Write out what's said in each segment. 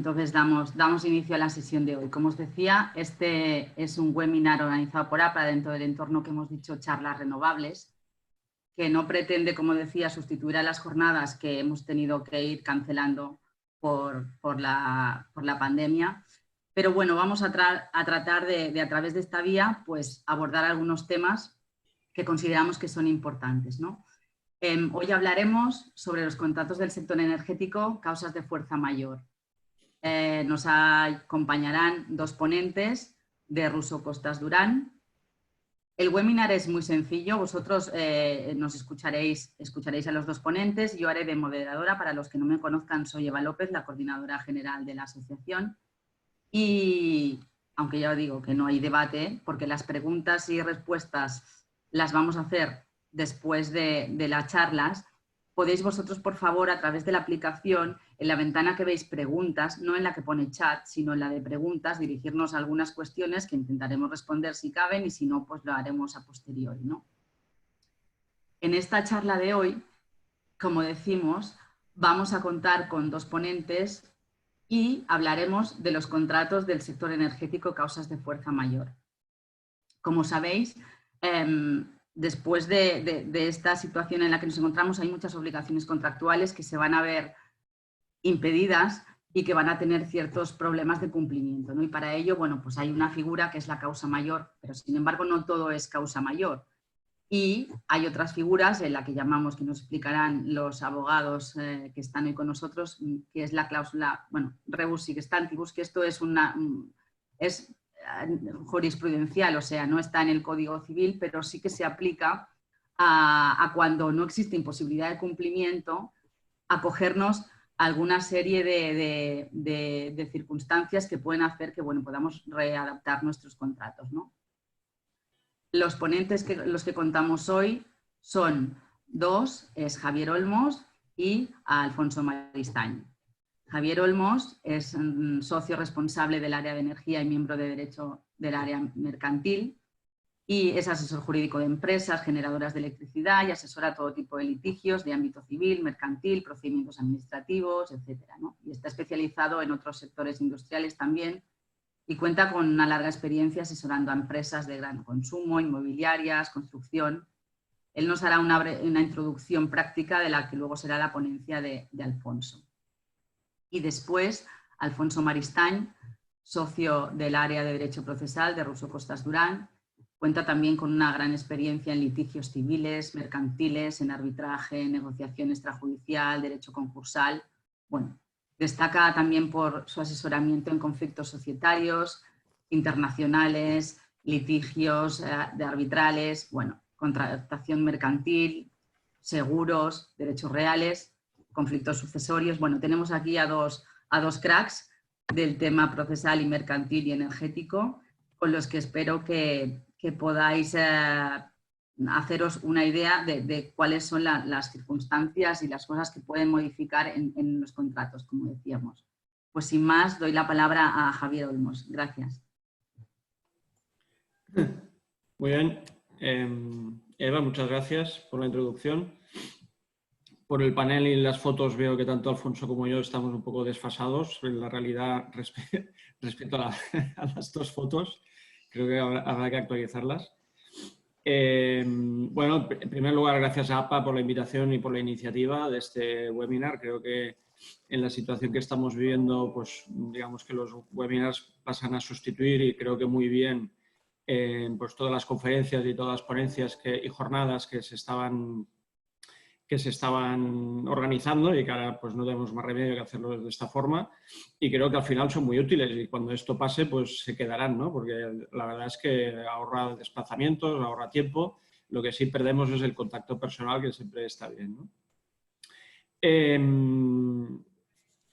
Entonces damos inicio a la sesión de hoy. Como os decía, este es un webinar organizado por APRA dentro del entorno que hemos dicho charlas renovables, que no pretende, como decía, sustituir a las jornadas que hemos tenido que ir cancelando por la pandemia. Pero bueno, vamos a tratar de a través de esta vía, pues abordar algunos temas que consideramos que son importantes, ¿no? Hoy hablaremos sobre los contratos del sector energético, causas de fuerza mayor. Nos acompañarán dos ponentes de Russo Costas Durán. El webinar es muy sencillo, vosotros nos escucharéis a los dos ponentes, yo haré de moderadora. Para los que no me conozcan, soy Eva López, la coordinadora general de la asociación, y aunque ya os digo que no hay debate, porque las preguntas y respuestas las vamos a hacer después de las charlas, podéis vosotros, por favor, a través de la aplicación, en la ventana que veis preguntas, no en la que pone chat, sino en la de preguntas, dirigirnos a algunas cuestiones que intentaremos responder si caben y si no, pues lo haremos a posteriori, ¿no? En esta charla de hoy, como decimos, vamos a contar con dos ponentes y hablaremos de los contratos del sector energético causas de fuerza mayor. Como sabéis, después de esta situación en la que nos encontramos, hay muchas obligaciones contractuales que se van a ver impedidas y que van a tener ciertos problemas de cumplimiento, ¿no? Y para ello, bueno, pues hay una figura que es la causa mayor, pero sin embargo no todo es causa mayor. Y hay otras figuras en la que llamamos, que nos explicarán los abogados que están hoy con nosotros, que es la cláusula, bueno, rebus sic stantibus, que esto es jurisprudencial, o sea, no está en el Código Civil, pero sí que se aplica a cuando no existe imposibilidad de cumplimiento, acogernos a alguna serie de circunstancias que pueden hacer que, bueno, podamos readaptar nuestros contratos, ¿no? Los ponentes los que contamos hoy son dos, es Javier Olmos y Alfonso Maristany. Javier Olmos es socio responsable del área de energía y miembro de derecho del área mercantil y es asesor jurídico de empresas generadoras de electricidad y asesora todo tipo de litigios de ámbito civil, mercantil, procedimientos administrativos, etcétera, ¿no? Y está especializado en otros sectores industriales también y cuenta con una larga experiencia asesorando a empresas de gran consumo, inmobiliarias, construcción. Él nos hará una introducción práctica de la que luego será la ponencia de Alfonso. Y después, Alfonso Maristany, socio del área de Derecho Procesal de Russo Costas Durán, cuenta también con una gran experiencia en litigios civiles, mercantiles, en arbitraje, en negociación extrajudicial, derecho concursal. Bueno, destaca también por su asesoramiento en conflictos societarios, internacionales, litigios de arbitrales, bueno, contratación mercantil, seguros, derechos reales, conflictos sucesorios. Bueno, tenemos aquí a dos cracks del tema procesal y mercantil y energético, con los que espero que podáis haceros una idea de cuáles son las circunstancias y las cosas que pueden modificar en los contratos, como decíamos. Pues sin más, doy la palabra a Javier Olmos. Gracias. Muy bien. Eva, muchas gracias por la introducción. Por el panel y las fotos veo que tanto Alfonso como yo estamos un poco desfasados en la realidad respecto a las dos fotos. Creo que habrá que actualizarlas. Bueno, en primer lugar, gracias a APA por la invitación y por la iniciativa de este webinar. Creo que en la situación que estamos viviendo, pues digamos que los webinars pasan a sustituir y creo que muy bien pues todas las conferencias y todas las ponencias y jornadas que se estaban organizando y que ahora pues no tenemos más remedio que hacerlo de esta forma y creo que al final son muy útiles y cuando esto pase pues se quedarán, ¿no? Porque la verdad es que ahorra desplazamientos, ahorra tiempo, lo que sí perdemos es el contacto personal que siempre está bien, ¿no?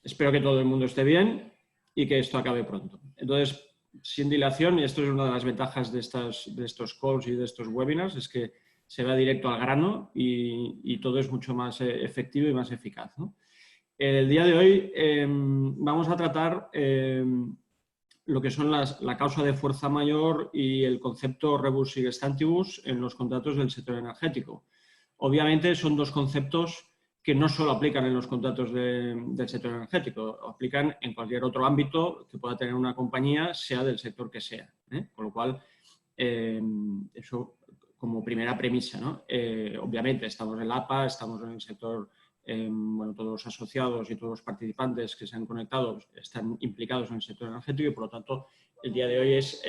Espero que todo el mundo esté bien y que esto acabe pronto. Entonces, sin dilación, y esto es una de las ventajas de estos calls y de estos webinars, es que se va directo al grano y todo es mucho más efectivo y más eficaz, ¿no? El día de hoy vamos a tratar lo que son la causa de fuerza mayor y el concepto rebus sic stantibus en los contratos del sector energético. Obviamente son dos conceptos que no solo aplican en los contratos del sector energético, aplican en cualquier otro ámbito que pueda tener una compañía, sea del sector que sea. Con lo cual, eso como primera premisa, ¿no? Obviamente estamos en la APA, estamos en el sector, bueno, todos los asociados y todos los participantes que se han conectado están implicados en el sector energético y, por lo tanto, el día de hoy es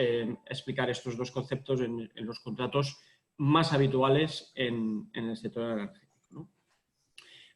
explicar estos dos conceptos en los contratos más habituales en el sector energético, ¿no?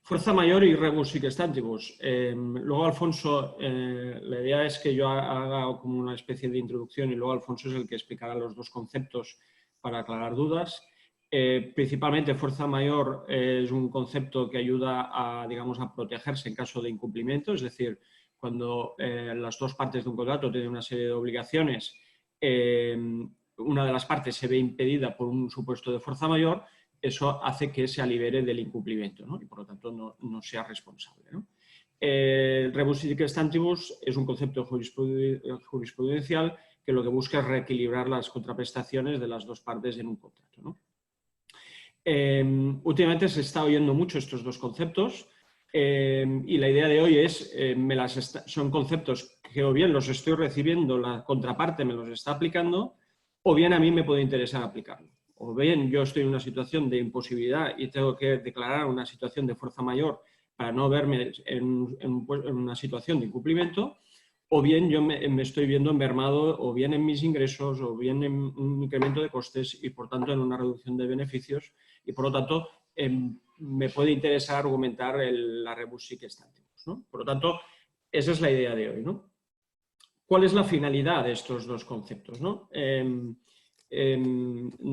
Fuerza mayor y rebus sic stantibus. Luego, Alfonso, la idea es que yo haga como una especie de introducción y luego Alfonso es el que explicará los dos conceptos para aclarar dudas. Principalmente, fuerza mayor es un concepto que ayuda a, digamos, a protegerse en caso de incumplimiento, es decir, cuando las dos partes de un contrato tienen una serie de obligaciones, una de las partes se ve impedida por un supuesto de fuerza mayor, eso hace que se libere del incumplimiento, ¿no? Y por lo tanto no sea responsable, ¿no? El rebus sic stantibus es un concepto jurisprudencial que lo que busca es reequilibrar las contraprestaciones de las dos partes en un contrato, ¿no? Últimamente se está oyendo mucho estos dos conceptos y la idea de hoy es, son conceptos que o bien los estoy recibiendo, la contraparte me los está aplicando, o bien a mí me puede interesar aplicarlo. O bien yo estoy en una situación de imposibilidad y tengo que declarar una situación de fuerza mayor para no verme en una situación de incumplimiento, o bien yo me estoy viendo mermado o bien en mis ingresos o bien en un incremento de costes y, por tanto, en una reducción de beneficios y, por lo tanto, me puede interesar argumentar la rebus sic stantibus, ¿no? Por lo tanto, esa es la idea de hoy, ¿no? ¿Cuál es la finalidad de estos dos conceptos, ¿no?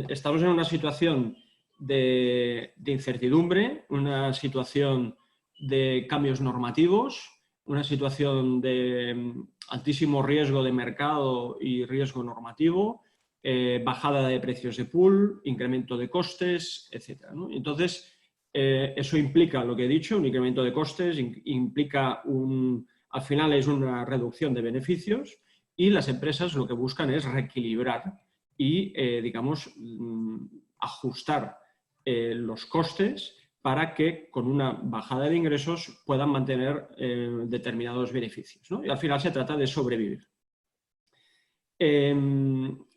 Estamos en una situación de incertidumbre, una situación de cambios normativos, una situación de altísimo riesgo de mercado y riesgo normativo, bajada de precios de pool, incremento de costes, etc., ¿no? Entonces, eso implica lo que he dicho, un incremento de costes, implica al final es una reducción de beneficios y las empresas lo que buscan es reequilibrar y, digamos, ajustar los costes para que con una bajada de ingresos puedan mantener determinados beneficios, ¿no? Y al final se trata de sobrevivir.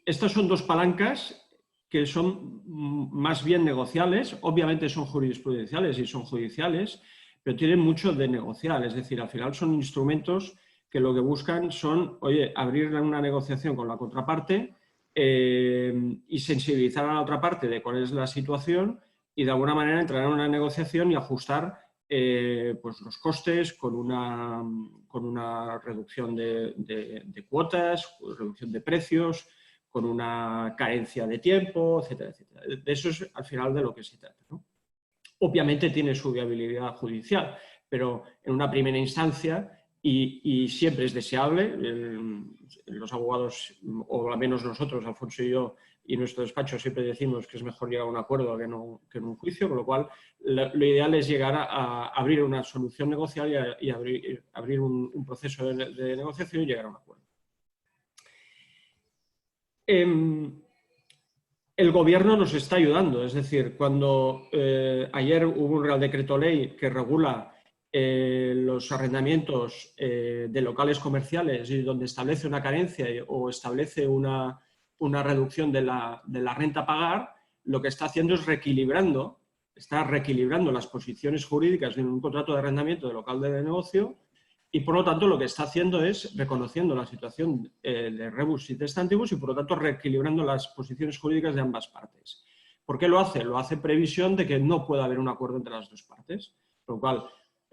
Estas son dos palancas que son más bien negociales, obviamente son jurisprudenciales y son judiciales, pero tienen mucho de negociar, es decir, al final son instrumentos que lo que buscan son, oye, abrir una negociación con la contraparte y sensibilizar a la otra parte de cuál es la situación y de alguna manera entrar en una negociación y ajustar pues los costes con una reducción de cuotas, reducción de precios, con una carencia de tiempo, etcétera, etcétera. De eso es al final de lo que se trata, ¿no? Obviamente tiene su viabilidad judicial, pero en una primera instancia y siempre es deseable, los abogados, o al menos nosotros, Alfonso y yo, y nuestro despacho siempre decimos que es mejor llegar a un acuerdo que en un juicio, con lo cual lo ideal es llegar a abrir una solución negocial y abrir un proceso de negociación y llegar a un acuerdo. El Gobierno nos está ayudando, es decir, cuando ayer hubo un Real Decreto Ley que regula los arrendamientos de locales comerciales y donde establece una carencia o establece una reducción de la renta a pagar, lo que está haciendo es reequilibrando las posiciones jurídicas en un contrato de arrendamiento de local de negocio y, por lo tanto, lo que está haciendo es reconociendo la situación de rebus sic stantibus y, por lo tanto, reequilibrando las posiciones jurídicas de ambas partes. ¿Por qué lo hace? Lo hace en previsión de que no pueda haber un acuerdo entre las dos partes, por lo cual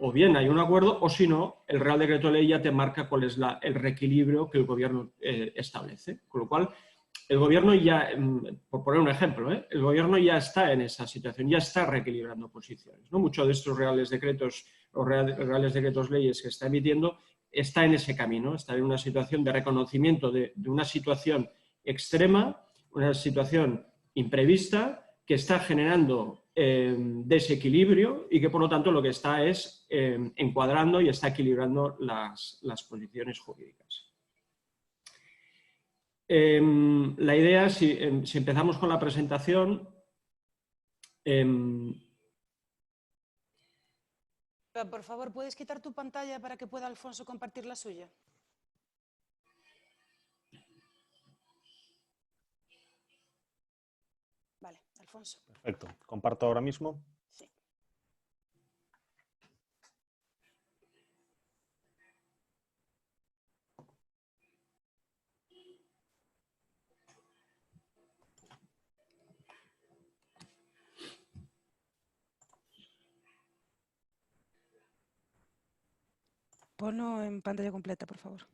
o bien hay un acuerdo o, si no, el Real Decreto Ley ya te marca cuál es el reequilibrio que el Gobierno establece. Con lo cual, el Gobierno ya, por poner un ejemplo, el Gobierno ya está en esa situación, ya está reequilibrando posiciones, ¿no? Muchos de estos reales decretos o reales decretos leyes que está emitiendo está en ese camino, está en una situación de reconocimiento de una situación extrema, una situación imprevista que está generando desequilibrio y que, por lo tanto, lo que está es encuadrando y está equilibrando las posiciones jurídicas. La idea, si empezamos con la presentación, Eva, por favor, ¿puedes quitar tu pantalla para que pueda Alfonso compartir la suya? Vale, Alfonso. Perfecto. Comparto ahora mismo. Sí. Ponlo en pantalla completa, por favor.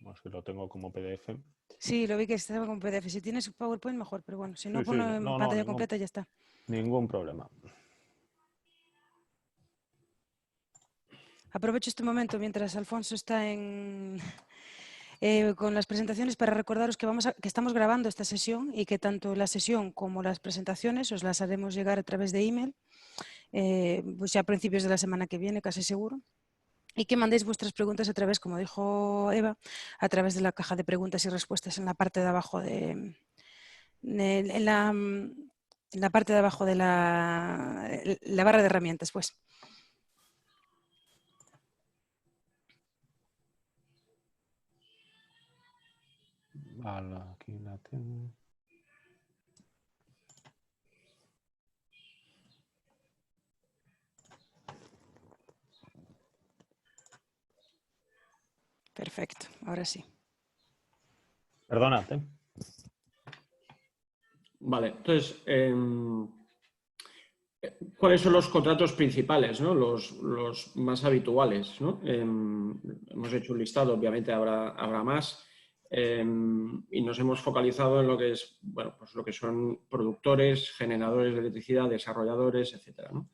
Bueno, es que lo tengo como PDF. Sí, lo vi que estaba con PDF. Si tienes PowerPoint, mejor, pero bueno, si no, Sí, sí, ponlo en no, pantalla completa y ya está. Ningún problema. Aprovecho este momento mientras Alfonso está con las presentaciones para recordaros que, que estamos grabando esta sesión y que tanto la sesión como las presentaciones os las haremos llegar a través de email, pues ya a principios de la semana que viene, casi seguro. Y que mandéis vuestras preguntas a través, como dijo Eva, a través de la caja de preguntas y respuestas en la parte de abajo en la parte de abajo de la barra de herramientas, pues. Vale, aquí la tengo. Perfecto, ahora sí. Perdonad. Vale, entonces, ¿cuáles son los contratos principales, ¿no? Los más habituales, ¿no? Hemos hecho un listado, obviamente habrá más, y nos hemos focalizado en lo que es, bueno, pues lo que son productores, generadores de electricidad, desarrolladores, etcétera, ¿no?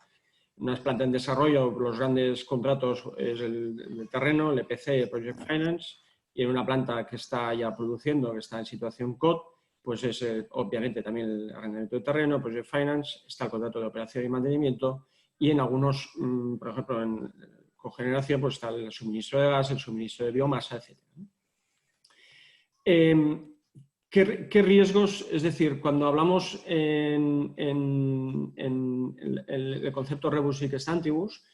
Unas plantas en desarrollo, los grandes contratos es el terreno, el EPC, el Project Finance, y en una planta que está ya produciendo, que está en situación COD, pues es obviamente también el arrendamiento de terreno, Project Finance, está el contrato de operación y mantenimiento, y en algunos, por ejemplo, en cogeneración, pues está el suministro de gas, el suministro de biomasa, etc. ¿Qué riesgos? Es decir, cuando hablamos en el concepto rebus sic stantibus,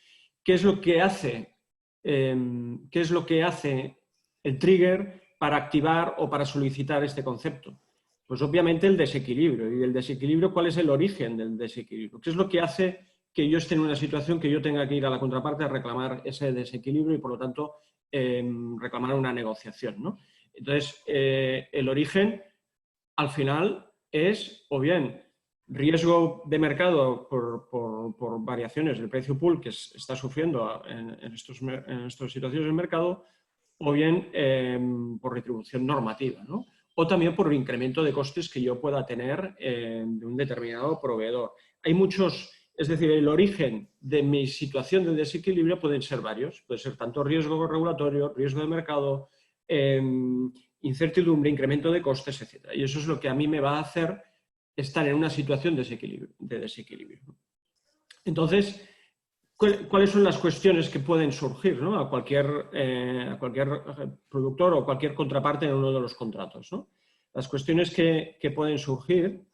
¿qué es lo que hace el trigger para activar o para solicitar este concepto? Pues obviamente el desequilibrio. ¿Y el desequilibrio cuál es el origen del desequilibrio? ¿Qué es lo que hace que yo esté en una situación que yo tenga que ir a la contraparte a reclamar ese desequilibrio y, por lo tanto, reclamar una negociación, ¿no? Entonces, el origen, al final, es o bien riesgo de mercado por variaciones del precio pool que está sufriendo en estas situaciones del mercado, o bien por retribución normativa, ¿no? O también por el incremento de costes que yo pueda tener de un determinado proveedor. Hay muchos, es decir, el origen de mi situación de desequilibrio pueden ser varios. Puede ser tanto riesgo regulatorio, riesgo de mercado, incertidumbre, incremento de costes, etc. Y eso es lo que a mí me va a hacer estar en una situación de desequilibrio. Entonces, ¿cuáles son las cuestiones que pueden surgir, ¿no? a cualquier productor o cualquier contraparte en uno de los contratos, ¿no? Las cuestiones que pueden surgir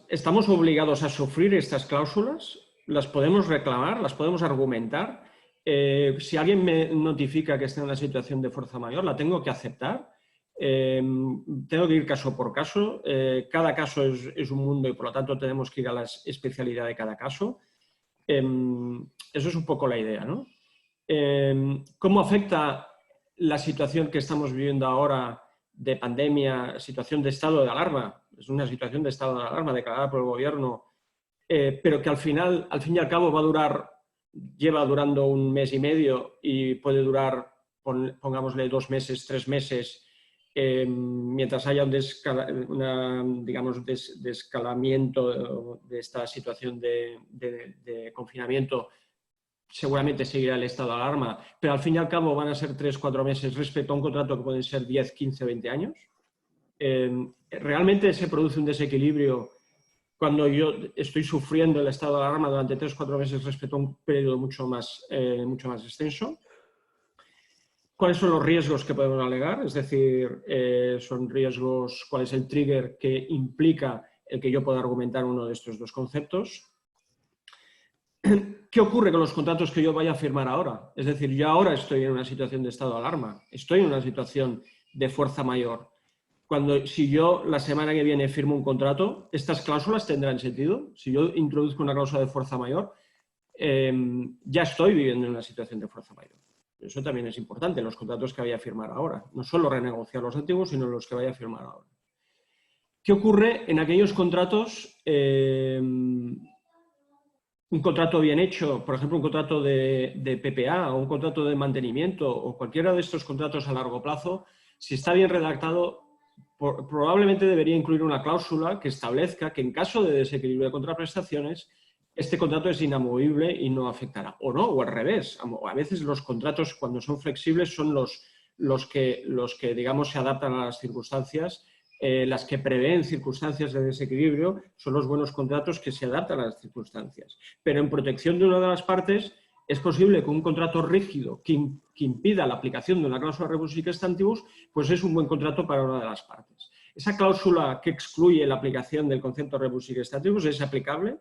estamos obligados a sufrir estas cláusulas, las podemos reclamar, las podemos argumentar. Si alguien me notifica que está en una situación de fuerza mayor, la tengo que aceptar. Tengo que ir caso por caso. Cada caso es un mundo y, por lo tanto, tenemos que ir a la especialidad de cada caso. Eso es un poco la idea, ¿no? ¿Cómo afecta la situación que estamos viviendo ahora de pandemia, situación de estado de alarma? Es una situación de estado de alarma declarada por el gobierno, pero que al fin y al cabo lleva durando un mes y medio y puede durar, pongámosle, 2 meses, 3 meses, mientras haya un desescalamiento de esta situación de confinamiento. Seguramente seguirá el estado de alarma, pero al fin y al cabo van a ser 3 o 4 meses respecto a un contrato que pueden ser 10, 15, 20 años. ¿Realmente se produce un desequilibrio cuando yo estoy sufriendo el estado de alarma durante 3 o 4 meses respecto a un periodo mucho más extenso? ¿Cuáles son los riesgos que podemos alegar? Es decir, son riesgos, ¿cuál es el trigger que implica el que yo pueda argumentar uno de estos dos conceptos? ¿Qué ocurre con los contratos que yo vaya a firmar ahora? Es decir, yo ahora estoy en una situación de estado de alarma, estoy en una situación de fuerza mayor. Si yo la semana que viene firmo un contrato, ¿estas cláusulas tendrán sentido? Si yo introduzco una cláusula de fuerza mayor, ya estoy viviendo en una situación de fuerza mayor. Eso también es importante, los contratos que vaya a firmar ahora. No solo renegociar los antiguos, sino los que vaya a firmar ahora. ¿Qué ocurre en aquellos contratos? Un contrato bien hecho, por ejemplo, un contrato de PPA o un contrato de mantenimiento o cualquiera de estos contratos a largo plazo, si está bien redactado, probablemente debería incluir una cláusula que establezca que en caso de desequilibrio de contraprestaciones, este contrato es inamovible y no afectará. O no, o al revés. A veces los contratos, cuando son flexibles, son los que digamos, se adaptan a las circunstancias. Las que prevén circunstancias de desequilibrio son los buenos contratos que se adaptan a las circunstancias. Pero en protección de una de las partes es posible que un contrato rígido que impida la aplicación de una cláusula rebus sic stantibus, pues es un buen contrato para una de las partes. Esa cláusula que excluye la aplicación del concepto rebus sic stantibus es aplicable.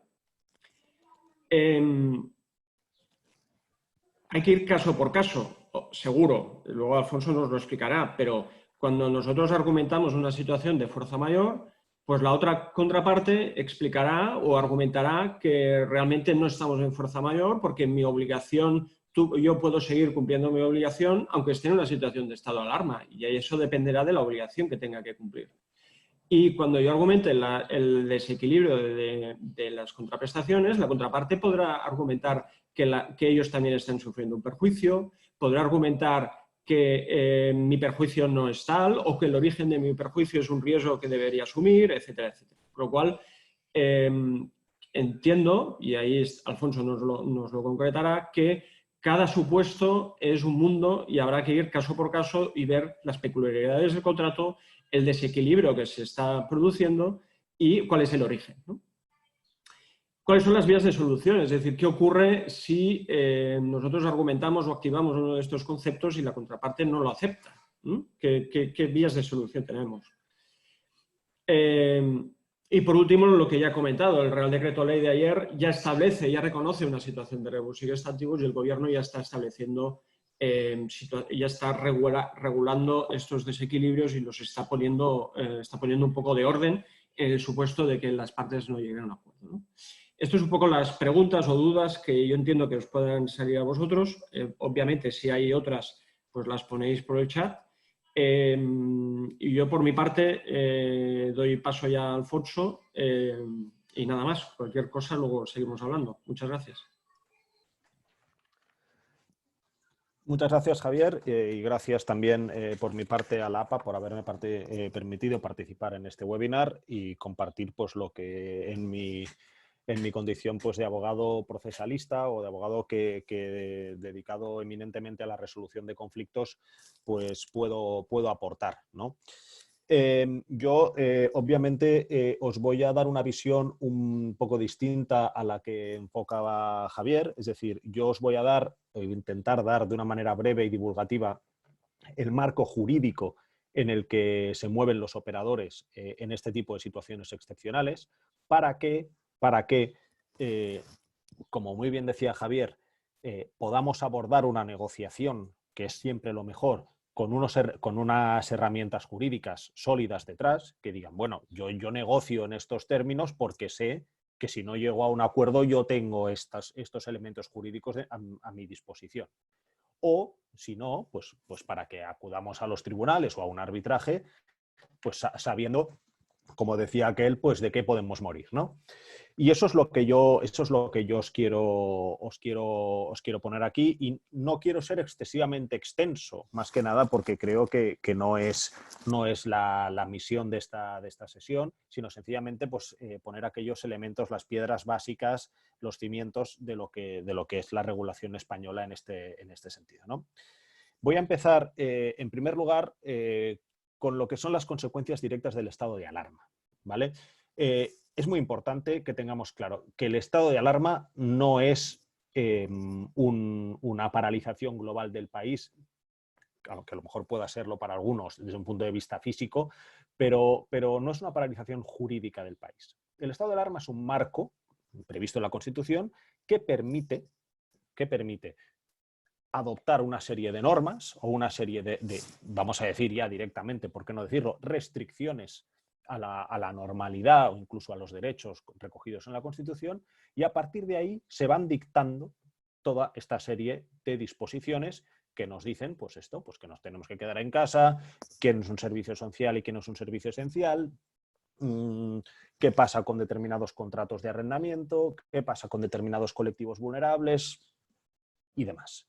Hay que ir caso por caso, seguro. Luego Alfonso nos lo explicará, pero cuando nosotros argumentamos una situación de fuerza mayor, pues la otra contraparte explicará o argumentará que realmente no estamos en fuerza mayor porque mi obligación, yo puedo seguir cumpliendo mi obligación aunque esté en una situación de estado de alarma y eso dependerá de la obligación que tenga que cumplir. Y cuando yo argumente el desequilibrio de las contraprestaciones, la contraparte podrá argumentar que ellos también están sufriendo un perjuicio, podrá argumentar que mi perjuicio no es tal o que el origen de mi perjuicio es un riesgo que debería asumir, etcétera, etcétera. Por lo cual, entiendo, y ahí Alfonso nos lo concretará, que cada supuesto es un mundo y habrá que ir caso por caso y ver las peculiaridades del contrato, el desequilibrio que se está produciendo y cuál es el origen, ¿no? ¿Cuáles son las vías de solución? Es decir, ¿qué ocurre si nosotros argumentamos o activamos uno de estos conceptos y la contraparte no lo acepta? ¿Qué vías de solución tenemos? Y por último, lo que ya he comentado, el Real Decreto Ley de ayer ya establece, ya reconoce una situación de rebus sic stantibus y el Gobierno ya está estableciendo, ya está regulando estos desequilibrios y los está poniendo un poco de orden en el supuesto de que las partes no lleguen a un acuerdo, ¿no? Esto es un poco las preguntas o dudas que yo entiendo que os puedan salir a vosotros. Obviamente, si hay otras, pues las ponéis por el chat. Y yo, por mi parte, doy paso ya a Alfonso y nada más. Cualquier cosa, luego seguimos hablando. Muchas gracias. Muchas gracias, Javier, y gracias también por mi parte a la APA por haberme permitido participar en este webinar y compartir pues, lo que en mi condición pues, de abogado procesalista o de abogado que dedicado eminentemente a la resolución de conflictos, pues puedo aportar, ¿no? Yo, obviamente, os voy a dar una visión un poco distinta a la que enfocaba Javier, es decir, yo os voy a intentar dar de una manera breve y divulgativa el marco jurídico en el que se mueven los operadores en este tipo de situaciones excepcionales, para que como muy bien decía Javier, podamos abordar una negociación, que es siempre lo mejor, con unas herramientas jurídicas sólidas detrás, que digan, bueno, yo negocio en estos términos porque sé que si no llego a un acuerdo yo tengo estos elementos jurídicos a mi disposición. O, si no, pues para que acudamos a los tribunales o a un arbitraje, pues sabiendo, como decía aquel, pues de qué podemos morir, ¿no? Y eso es lo que yo os quiero poner aquí, y no quiero ser excesivamente extenso, más que nada porque creo que no es la misión de esta sesión, sino sencillamente pues, poner aquellos elementos, las piedras básicas, los cimientos de lo que es la regulación española en este sentido, ¿no? Voy a empezar, en primer lugar, con lo que son las consecuencias directas del estado de alarma, ¿vale? Es muy importante que tengamos claro que el estado de alarma no es una paralización global del país aunque a lo mejor pueda serlo para algunos desde un punto de vista físico, pero no es una paralización jurídica del país. El estado de alarma es un marco previsto en la Constitución que permite adoptar una serie de normas o una serie de, vamos a decir ya directamente, ¿por qué no decirlo?, restricciones a la normalidad o incluso a los derechos recogidos en la Constitución, y a partir de ahí se van dictando toda esta serie de disposiciones que nos dicen, pues esto, pues que nos tenemos que quedar en casa, qué no es un servicio esencial y qué no es un servicio esencial, qué pasa con determinados contratos de arrendamiento, qué pasa con determinados colectivos vulnerables y demás.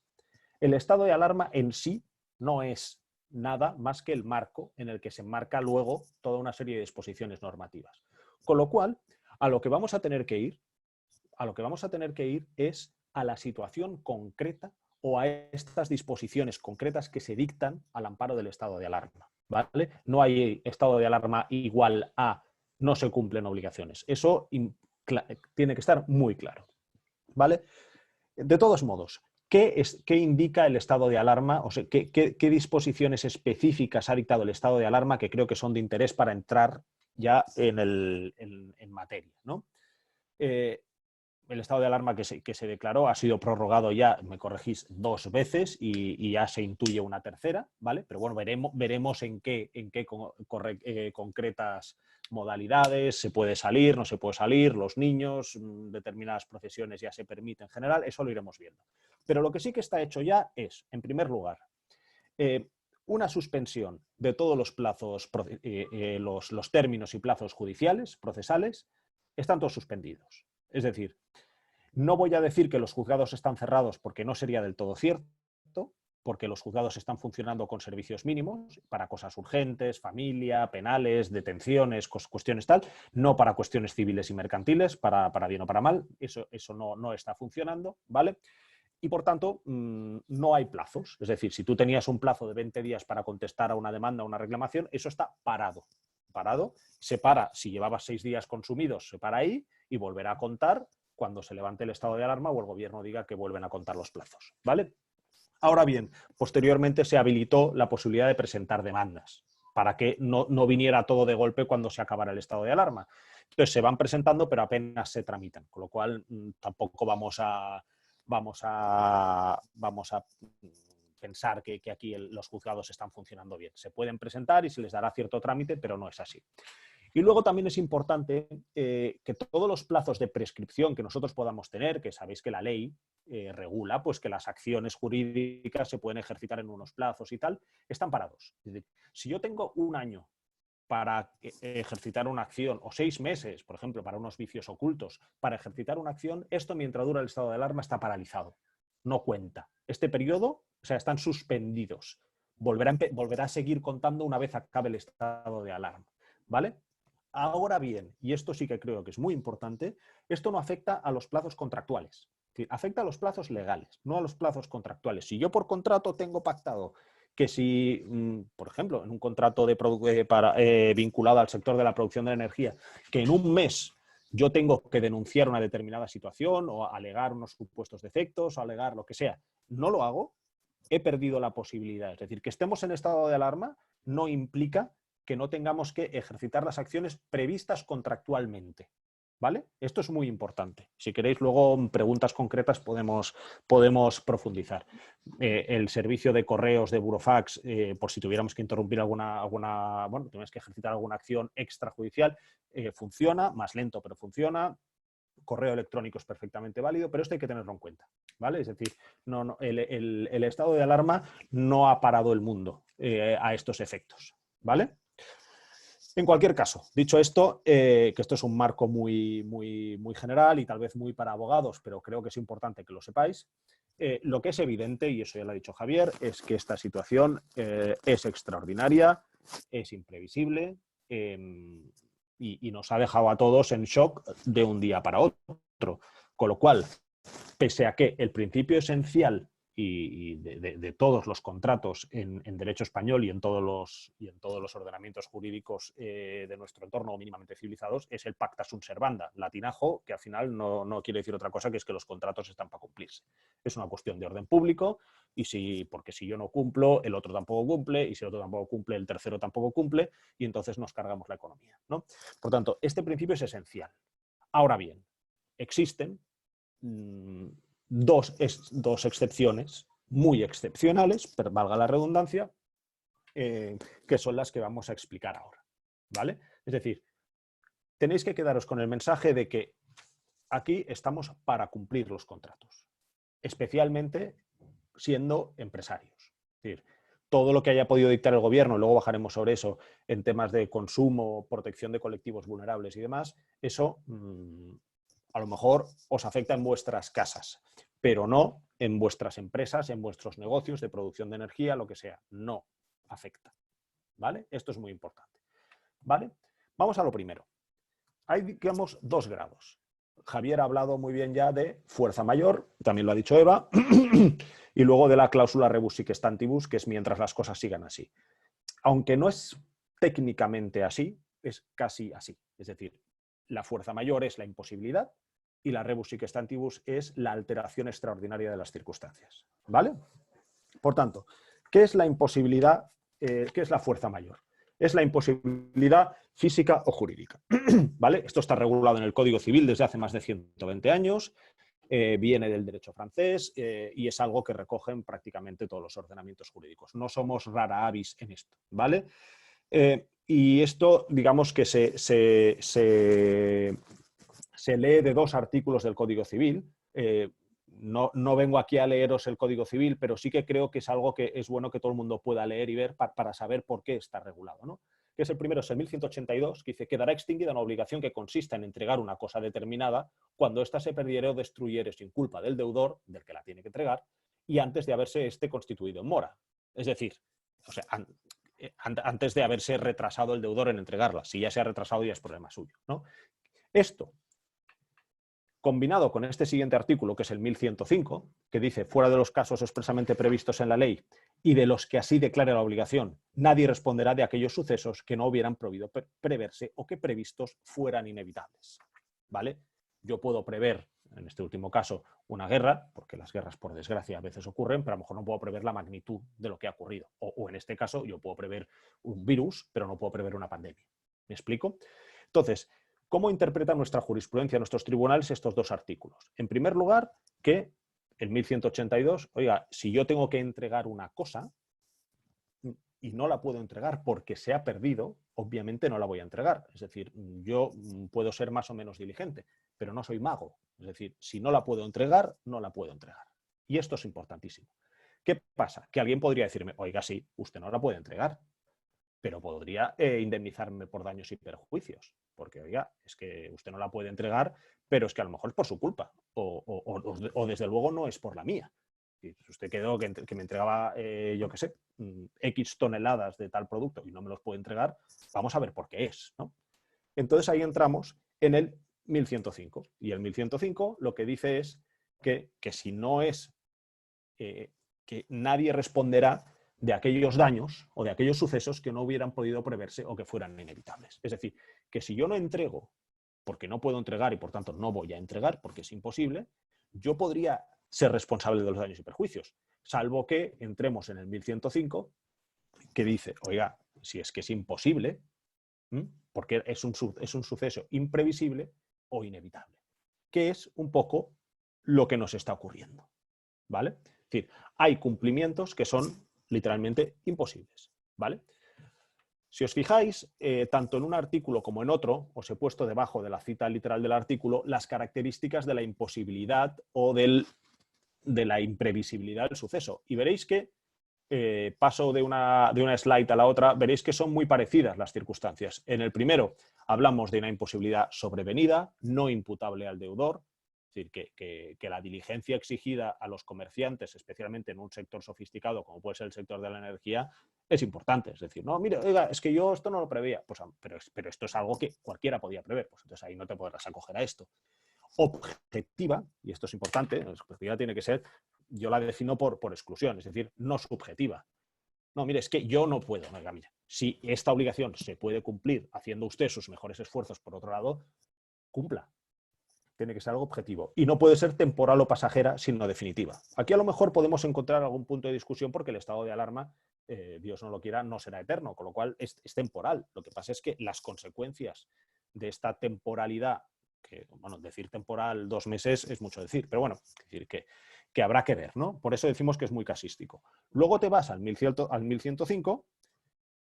El estado de alarma en sí no es nada más que el marco en el que se enmarca luego toda una serie de disposiciones normativas. Con lo cual, a lo que vamos a tener que ir es a la situación concreta o a estas disposiciones concretas que se dictan al amparo del estado de alarma, ¿vale? No hay estado de alarma igual a no se cumplen obligaciones. Eso tiene que estar muy claro, ¿vale? De todos modos, ¿qué indica el estado de alarma? O sea, ¿qué disposiciones específicas ha dictado el estado de alarma que creo que son de interés para entrar ya en materia, ¿no? El estado de alarma que se declaró ha sido prorrogado ya, me corregís, 2 veces y ya se intuye una tercera, ¿vale? Pero bueno, veremos en qué concretas modalidades se puede salir, no se puede salir, los niños, determinadas profesiones ya se permite en general, eso lo iremos viendo. Pero lo que sí que está hecho ya es, en primer lugar, una suspensión de todos los plazos, los términos y plazos judiciales, procesales, están todos suspendidos. Es decir, no voy a decir que los juzgados están cerrados porque no sería del todo cierto, porque los juzgados están funcionando con servicios mínimos para cosas urgentes, familia, penales, detenciones, cuestiones tal, no para cuestiones civiles y mercantiles, para bien o para mal, eso no está funcionando, ¿vale? Y por tanto, no hay plazos. Es decir, si tú tenías un plazo de 20 días para contestar a una demanda o una reclamación, eso está parado. Se para, si llevabas 6 días consumidos, se para ahí y volverá a contar cuando se levante el estado de alarma o el gobierno diga que vuelven a contar los plazos, ¿vale? Ahora bien, posteriormente se habilitó la posibilidad de presentar demandas para que no viniera todo de golpe cuando se acabara el estado de alarma. Entonces se van presentando, pero apenas se tramitan, con lo cual tampoco vamos a pensar que aquí los juzgados están funcionando bien. Se pueden presentar y se les dará cierto trámite, pero no es así. Y luego también es importante que todos los plazos de prescripción que nosotros podamos tener, que sabéis que la ley regula, pues que las acciones jurídicas se pueden ejercitar en unos plazos y tal, están parados. Es decir, si yo tengo 1 año para ejercitar una acción, o 6 meses, por ejemplo, para unos vicios ocultos, para ejercitar una acción, esto mientras dura el estado de alarma está paralizado. No cuenta. Este periodo, o sea, están suspendidos. Volverá a seguir contando una vez acabe el estado de alarma, ¿vale? Ahora bien, y esto sí que creo que es muy importante, esto no afecta a los plazos contractuales. Es decir, afecta a los plazos legales, no a los plazos contractuales. Si yo por contrato tengo pactado que si, por ejemplo, en un contrato vinculado al sector de la producción de energía, que en un mes yo tengo que denunciar una determinada situación o alegar unos supuestos defectos o alegar lo que sea, no lo hago, he perdido la posibilidad. Es decir, que estemos en estado de alarma no implica que no tengamos que ejercitar las acciones previstas contractualmente, ¿vale? Esto es muy importante. Si queréis luego preguntas concretas podemos profundizar. El servicio de correos de Burofax, por si tuviéramos que interrumpir tuviéramos que ejercitar alguna acción extrajudicial, funciona, más lento pero funciona. Correo electrónico es perfectamente válido, pero esto hay que tenerlo en cuenta, ¿vale? Es decir, el estado de alarma no ha parado el mundo a estos efectos, ¿vale? En cualquier caso, dicho esto, que esto es un marco muy general y tal vez muy para abogados, pero creo que es importante que lo sepáis, lo que es evidente, y eso ya lo ha dicho Javier, es que esta situación es extraordinaria, es imprevisible y nos ha dejado a todos en shock de un día para otro. Con lo cual, pese a que el principio esencial de todos los contratos en derecho español y en todos los ordenamientos jurídicos de nuestro entorno mínimamente civilizados es el pacta sunt servanda, latinajo, que al final no quiere decir otra cosa que es que los contratos están para cumplirse. Es una cuestión de orden público porque si yo no cumplo, el otro tampoco cumple, y si el otro tampoco cumple, el tercero tampoco cumple, y entonces nos cargamos la economía, ¿no? Por tanto, este principio es esencial. Ahora bien, existen dos excepciones muy excepcionales, pero valga la redundancia, que son las que vamos a explicar ahora, ¿vale? Es decir, tenéis que quedaros con el mensaje de que aquí estamos para cumplir los contratos, especialmente siendo empresarios. Es decir, todo lo que haya podido dictar el gobierno, luego bajaremos sobre eso, en temas de consumo, protección de colectivos vulnerables y demás, eso a lo mejor os afecta en vuestras casas, pero no en vuestras empresas, en vuestros negocios de producción de energía, lo que sea. No afecta, ¿vale? Esto es muy importante, ¿vale? Vamos a lo primero. Hay, digamos, dos grados. Javier ha hablado muy bien ya de fuerza mayor, también lo ha dicho Eva, y luego de la cláusula rebus sic stantibus, que es mientras las cosas sigan así. Aunque no es técnicamente así, es casi así. Es decir, la fuerza mayor es la imposibilidad y la rebus sic stantibus es la alteración extraordinaria de las circunstancias, ¿vale? Por tanto, ¿qué es la imposibilidad? ¿Qué es la fuerza mayor? Es la imposibilidad física o jurídica, ¿vale? Esto está regulado en el Código Civil desde hace más de 120 años, viene del derecho francés y es algo que recogen prácticamente todos los ordenamientos jurídicos. No somos rara avis en esto, ¿vale? Y esto, digamos que se lee de dos artículos del Código Civil. No vengo aquí a leeros el Código Civil, pero sí que creo que es algo que es bueno que todo el mundo pueda leer y ver para saber por qué está regulado, ¿no? Que es el primero, es el 1182, que dice: quedará extinguida una obligación que consista en entregar una cosa determinada cuando ésta se perdiere o destruyere sin culpa del deudor, del que la tiene que entregar, y antes de haberse constituido en mora. Es decir, o sea, antes de haberse retrasado el deudor en entregarla. Si ya se ha retrasado, ya es problema suyo, ¿no? Esto, combinado con este siguiente artículo, que es el 1105, que dice: fuera de los casos expresamente previstos en la ley y de los que así declare la obligación, nadie responderá de aquellos sucesos que no hubieran podido preverse o que previstos fueran inevitables, ¿vale? Yo puedo prever, en este último caso, una guerra, porque las guerras, por desgracia, a veces ocurren, pero a lo mejor no puedo prever la magnitud de lo que ha ocurrido. O en este caso, yo puedo prever un virus, pero no puedo prever una pandemia. ¿Me explico? Entonces, ¿cómo interpreta nuestra jurisprudencia, nuestros tribunales, estos dos artículos? En primer lugar, que el 1182, oiga, si yo tengo que entregar una cosa y no la puedo entregar porque se ha perdido, obviamente no la voy a entregar. Es decir, yo puedo ser más o menos diligente, pero no soy mago. Es decir, si no la puedo entregar, no la puedo entregar. Y esto es importantísimo. ¿Qué pasa? Que alguien podría decirme: oiga, sí, usted no la puede entregar, pero podría indemnizarme por daños y perjuicios. Porque, oiga, es que usted no la puede entregar, pero es que a lo mejor es por su culpa. O desde luego no es por la mía. Si usted quedó que me entregaba, yo qué sé, X toneladas de tal producto y no me los puede entregar, vamos a ver por qué es, ¿no? Entonces ahí entramos en el 1105. Y el 1105 lo que dice es que si no es, que nadie responderá de aquellos daños o de aquellos sucesos que no hubieran podido preverse o que fueran inevitables. Es decir, que si yo no entrego porque no puedo entregar y por tanto no voy a entregar porque es imposible, yo podría ser responsable de los daños y perjuicios, salvo que entremos en el 1105, que dice: oiga, si es que es imposible, porque es un suceso imprevisible o inevitable, que es un poco lo que nos está ocurriendo, ¿vale? Es decir, hay cumplimientos que son literalmente imposibles, ¿vale? Si os fijáis, tanto en un artículo como en otro, os he puesto debajo de la cita literal del artículo las características de la imposibilidad o de la imprevisibilidad del suceso. Y veréis que, paso de una slide a la otra, veréis que son muy parecidas las circunstancias. En el primero hablamos de una imposibilidad sobrevenida, no imputable al deudor. Es decir, que la diligencia exigida a los comerciantes, especialmente en un sector sofisticado como puede ser el sector de la energía, es importante. Es decir, no, mire, oiga, es que yo esto no lo preveía, pues, pero esto es algo que cualquiera podía prever, pues entonces ahí no te podrás acoger a esto. Objetiva, y esto es importante, la objetiva tiene que ser yo la defino por exclusión, es decir, no subjetiva. No, mire, es que yo no puedo. No, mira, si esta obligación se puede cumplir haciendo usted sus mejores esfuerzos, por otro lado, cumpla. Tiene que ser algo objetivo. Y no puede ser temporal o pasajera, sino definitiva. Aquí a lo mejor podemos encontrar algún punto de discusión porque el estado de alarma, Dios no lo quiera, no será eterno, con lo cual es temporal. Lo que pasa es que las consecuencias de esta temporalidad, que bueno, decir temporal 2 meses es mucho decir, pero bueno, es decir que habrá que ver, ¿no? Por eso decimos que es muy casístico. Luego te vas al 1105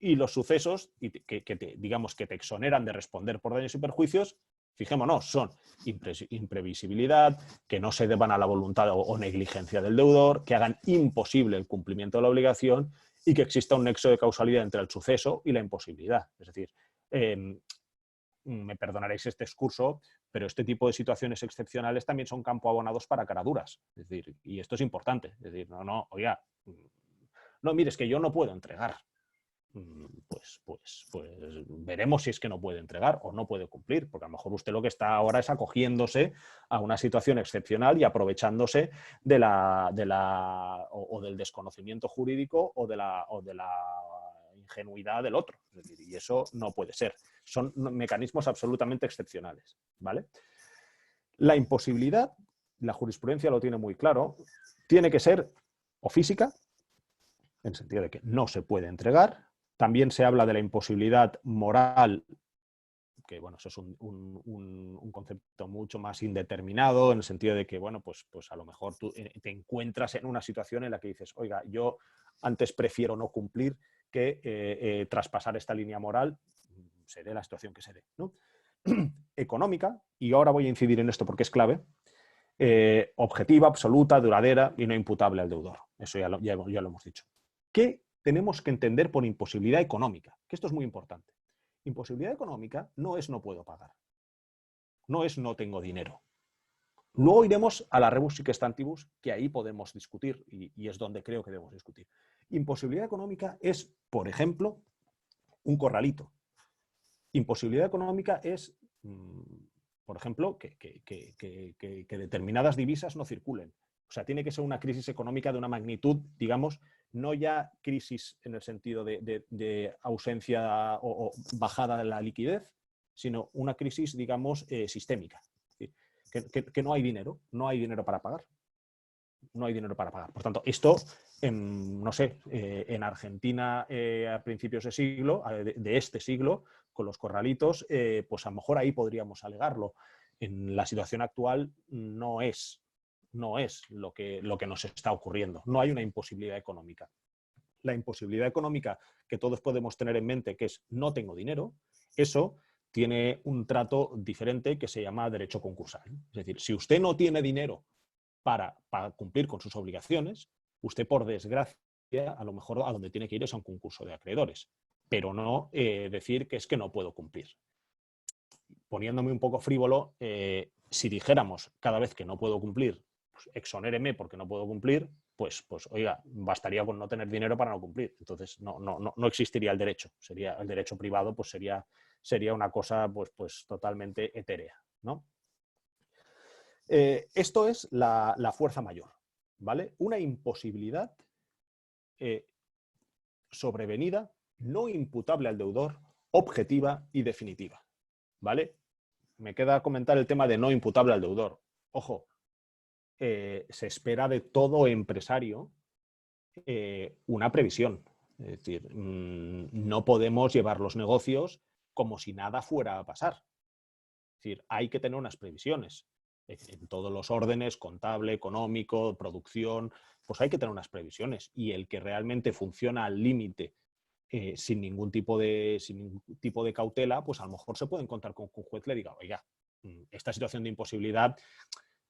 y los sucesos digamos que te exoneran de responder por daños y perjuicios, fijémonos, son imprevisibilidad, que no se deban a la voluntad o negligencia del deudor, que hagan imposible el cumplimiento de la obligación y que exista un nexo de causalidad entre el suceso y la imposibilidad. Es decir, me perdonaréis este excurso, pero este tipo de situaciones excepcionales también son campo abonados para caraduras. Es decir, y esto es importante. Es decir, oiga, no, mire, es que yo no puedo entregar. Pues veremos si es que no puede entregar o no puede cumplir, porque a lo mejor usted lo que está ahora es acogiéndose a una situación excepcional y aprovechándose del desconocimiento jurídico o de la ingenuidad del otro. Es decir, y eso no puede ser. Son mecanismos absolutamente excepcionales, ¿vale? La imposibilidad, la jurisprudencia lo tiene muy claro, tiene que ser o física, en el sentido de que no se puede entregar. También se habla de la imposibilidad moral, que bueno, eso es un concepto mucho más indeterminado, en el sentido de que, bueno, pues a lo mejor tú te encuentras en una situación en la que dices, oiga, yo antes prefiero no cumplir que traspasar esta línea moral, se dé la situación que se dé, ¿no? Económica, y ahora voy a incidir en esto porque es clave, objetiva, absoluta, duradera y no imputable al deudor. Eso ya lo hemos dicho. ¿Qué tenemos que entender por imposibilidad económica? Que esto es muy importante. Imposibilidad económica no es no puedo pagar, no es no tengo dinero. Luego iremos a la rebus sic stantibus, que ahí podemos discutir y es donde creo que debemos discutir. Imposibilidad económica es, por ejemplo, un corralito. Imposibilidad económica es, por ejemplo, que determinadas divisas no circulen. O sea, tiene que ser una crisis económica de una magnitud, digamos, no ya crisis en el sentido de ausencia o bajada de la liquidez, sino una crisis, digamos, sistémica. Que no hay dinero para pagar. No hay dinero para pagar. Por tanto, esto, no sé, en Argentina a principios de siglo, de este siglo, con los corralitos, pues a lo mejor ahí podríamos alegarlo. En la situación actual no es lo que nos está ocurriendo. No hay una imposibilidad económica. La imposibilidad económica que todos podemos tener en mente, que es no tengo dinero, eso tiene un trato diferente que se llama derecho concursal. Es decir, si usted no tiene dinero para cumplir con sus obligaciones, usted, por desgracia, a lo mejor a donde tiene que ir es a un concurso de acreedores, pero no decir que es que no puedo cumplir. Poniéndome un poco frívolo, si dijéramos cada vez que no puedo cumplir, pues exonéreme porque no puedo cumplir, pues oiga, bastaría con no tener dinero para no cumplir. Entonces no existiría el derecho. Sería el derecho privado, pues sería una cosa pues totalmente etérea, ¿no? Esto es la fuerza mayor, ¿vale? Una imposibilidad sobrevenida, no imputable al deudor, objetiva y definitiva, ¿vale? Me queda comentar el tema de no imputable al deudor. Ojo, se espera de todo empresario una previsión. Es decir, no podemos llevar los negocios como si nada fuera a pasar. Es decir, hay que tener unas previsiones. En todos los órdenes, contable, económico, producción, pues hay que tener unas previsiones. Y el que realmente funciona al límite, sin ningún tipo de cautela, pues a lo mejor se puede encontrar con que un juez le diga, oiga, esta situación de imposibilidad,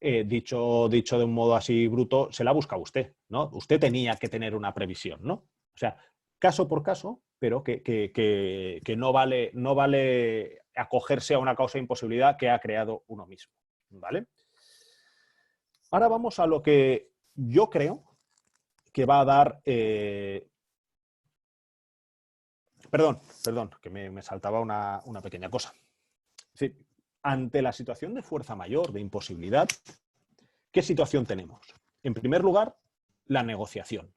dicho de un modo así bruto, se la busca usted, ¿no? Usted tenía que tener una previsión, ¿no? O sea, caso por caso, pero que no vale acogerse a una causa de imposibilidad que ha creado uno mismo, ¿vale? Ahora vamos a lo que yo creo que va a dar... Perdón, que me saltaba una pequeña cosa. Es decir, ante la situación de fuerza mayor, de imposibilidad, ¿qué situación tenemos? En primer lugar, la negociación.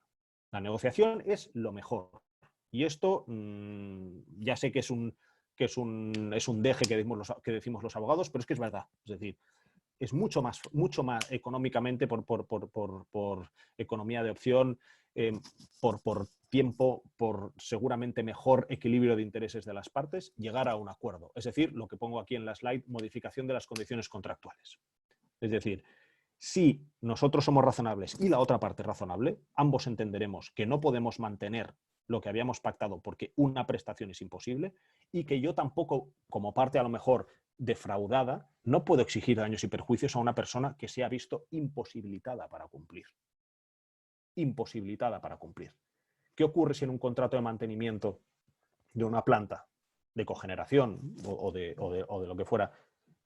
La negociación es lo mejor. Y esto ya sé que es un deje que decimos los abogados, pero es que es verdad. Es decir, es mucho más económicamente por economía de opción, por tiempo, por seguramente mejor equilibrio de intereses de las partes, llegar a un acuerdo. Es decir, lo que pongo aquí en la slide, modificación de las condiciones contractuales. Es decir, si nosotros somos razonables y la otra parte es razonable, ambos entenderemos que no podemos mantener lo que habíamos pactado porque una prestación es imposible y que yo tampoco, como parte a lo mejor defraudada, no puedo exigir daños y perjuicios a una persona que se ha visto imposibilitada para cumplir. Imposibilitada para cumplir. ¿Qué ocurre si en un contrato de mantenimiento de una planta de cogeneración o de lo que fuera,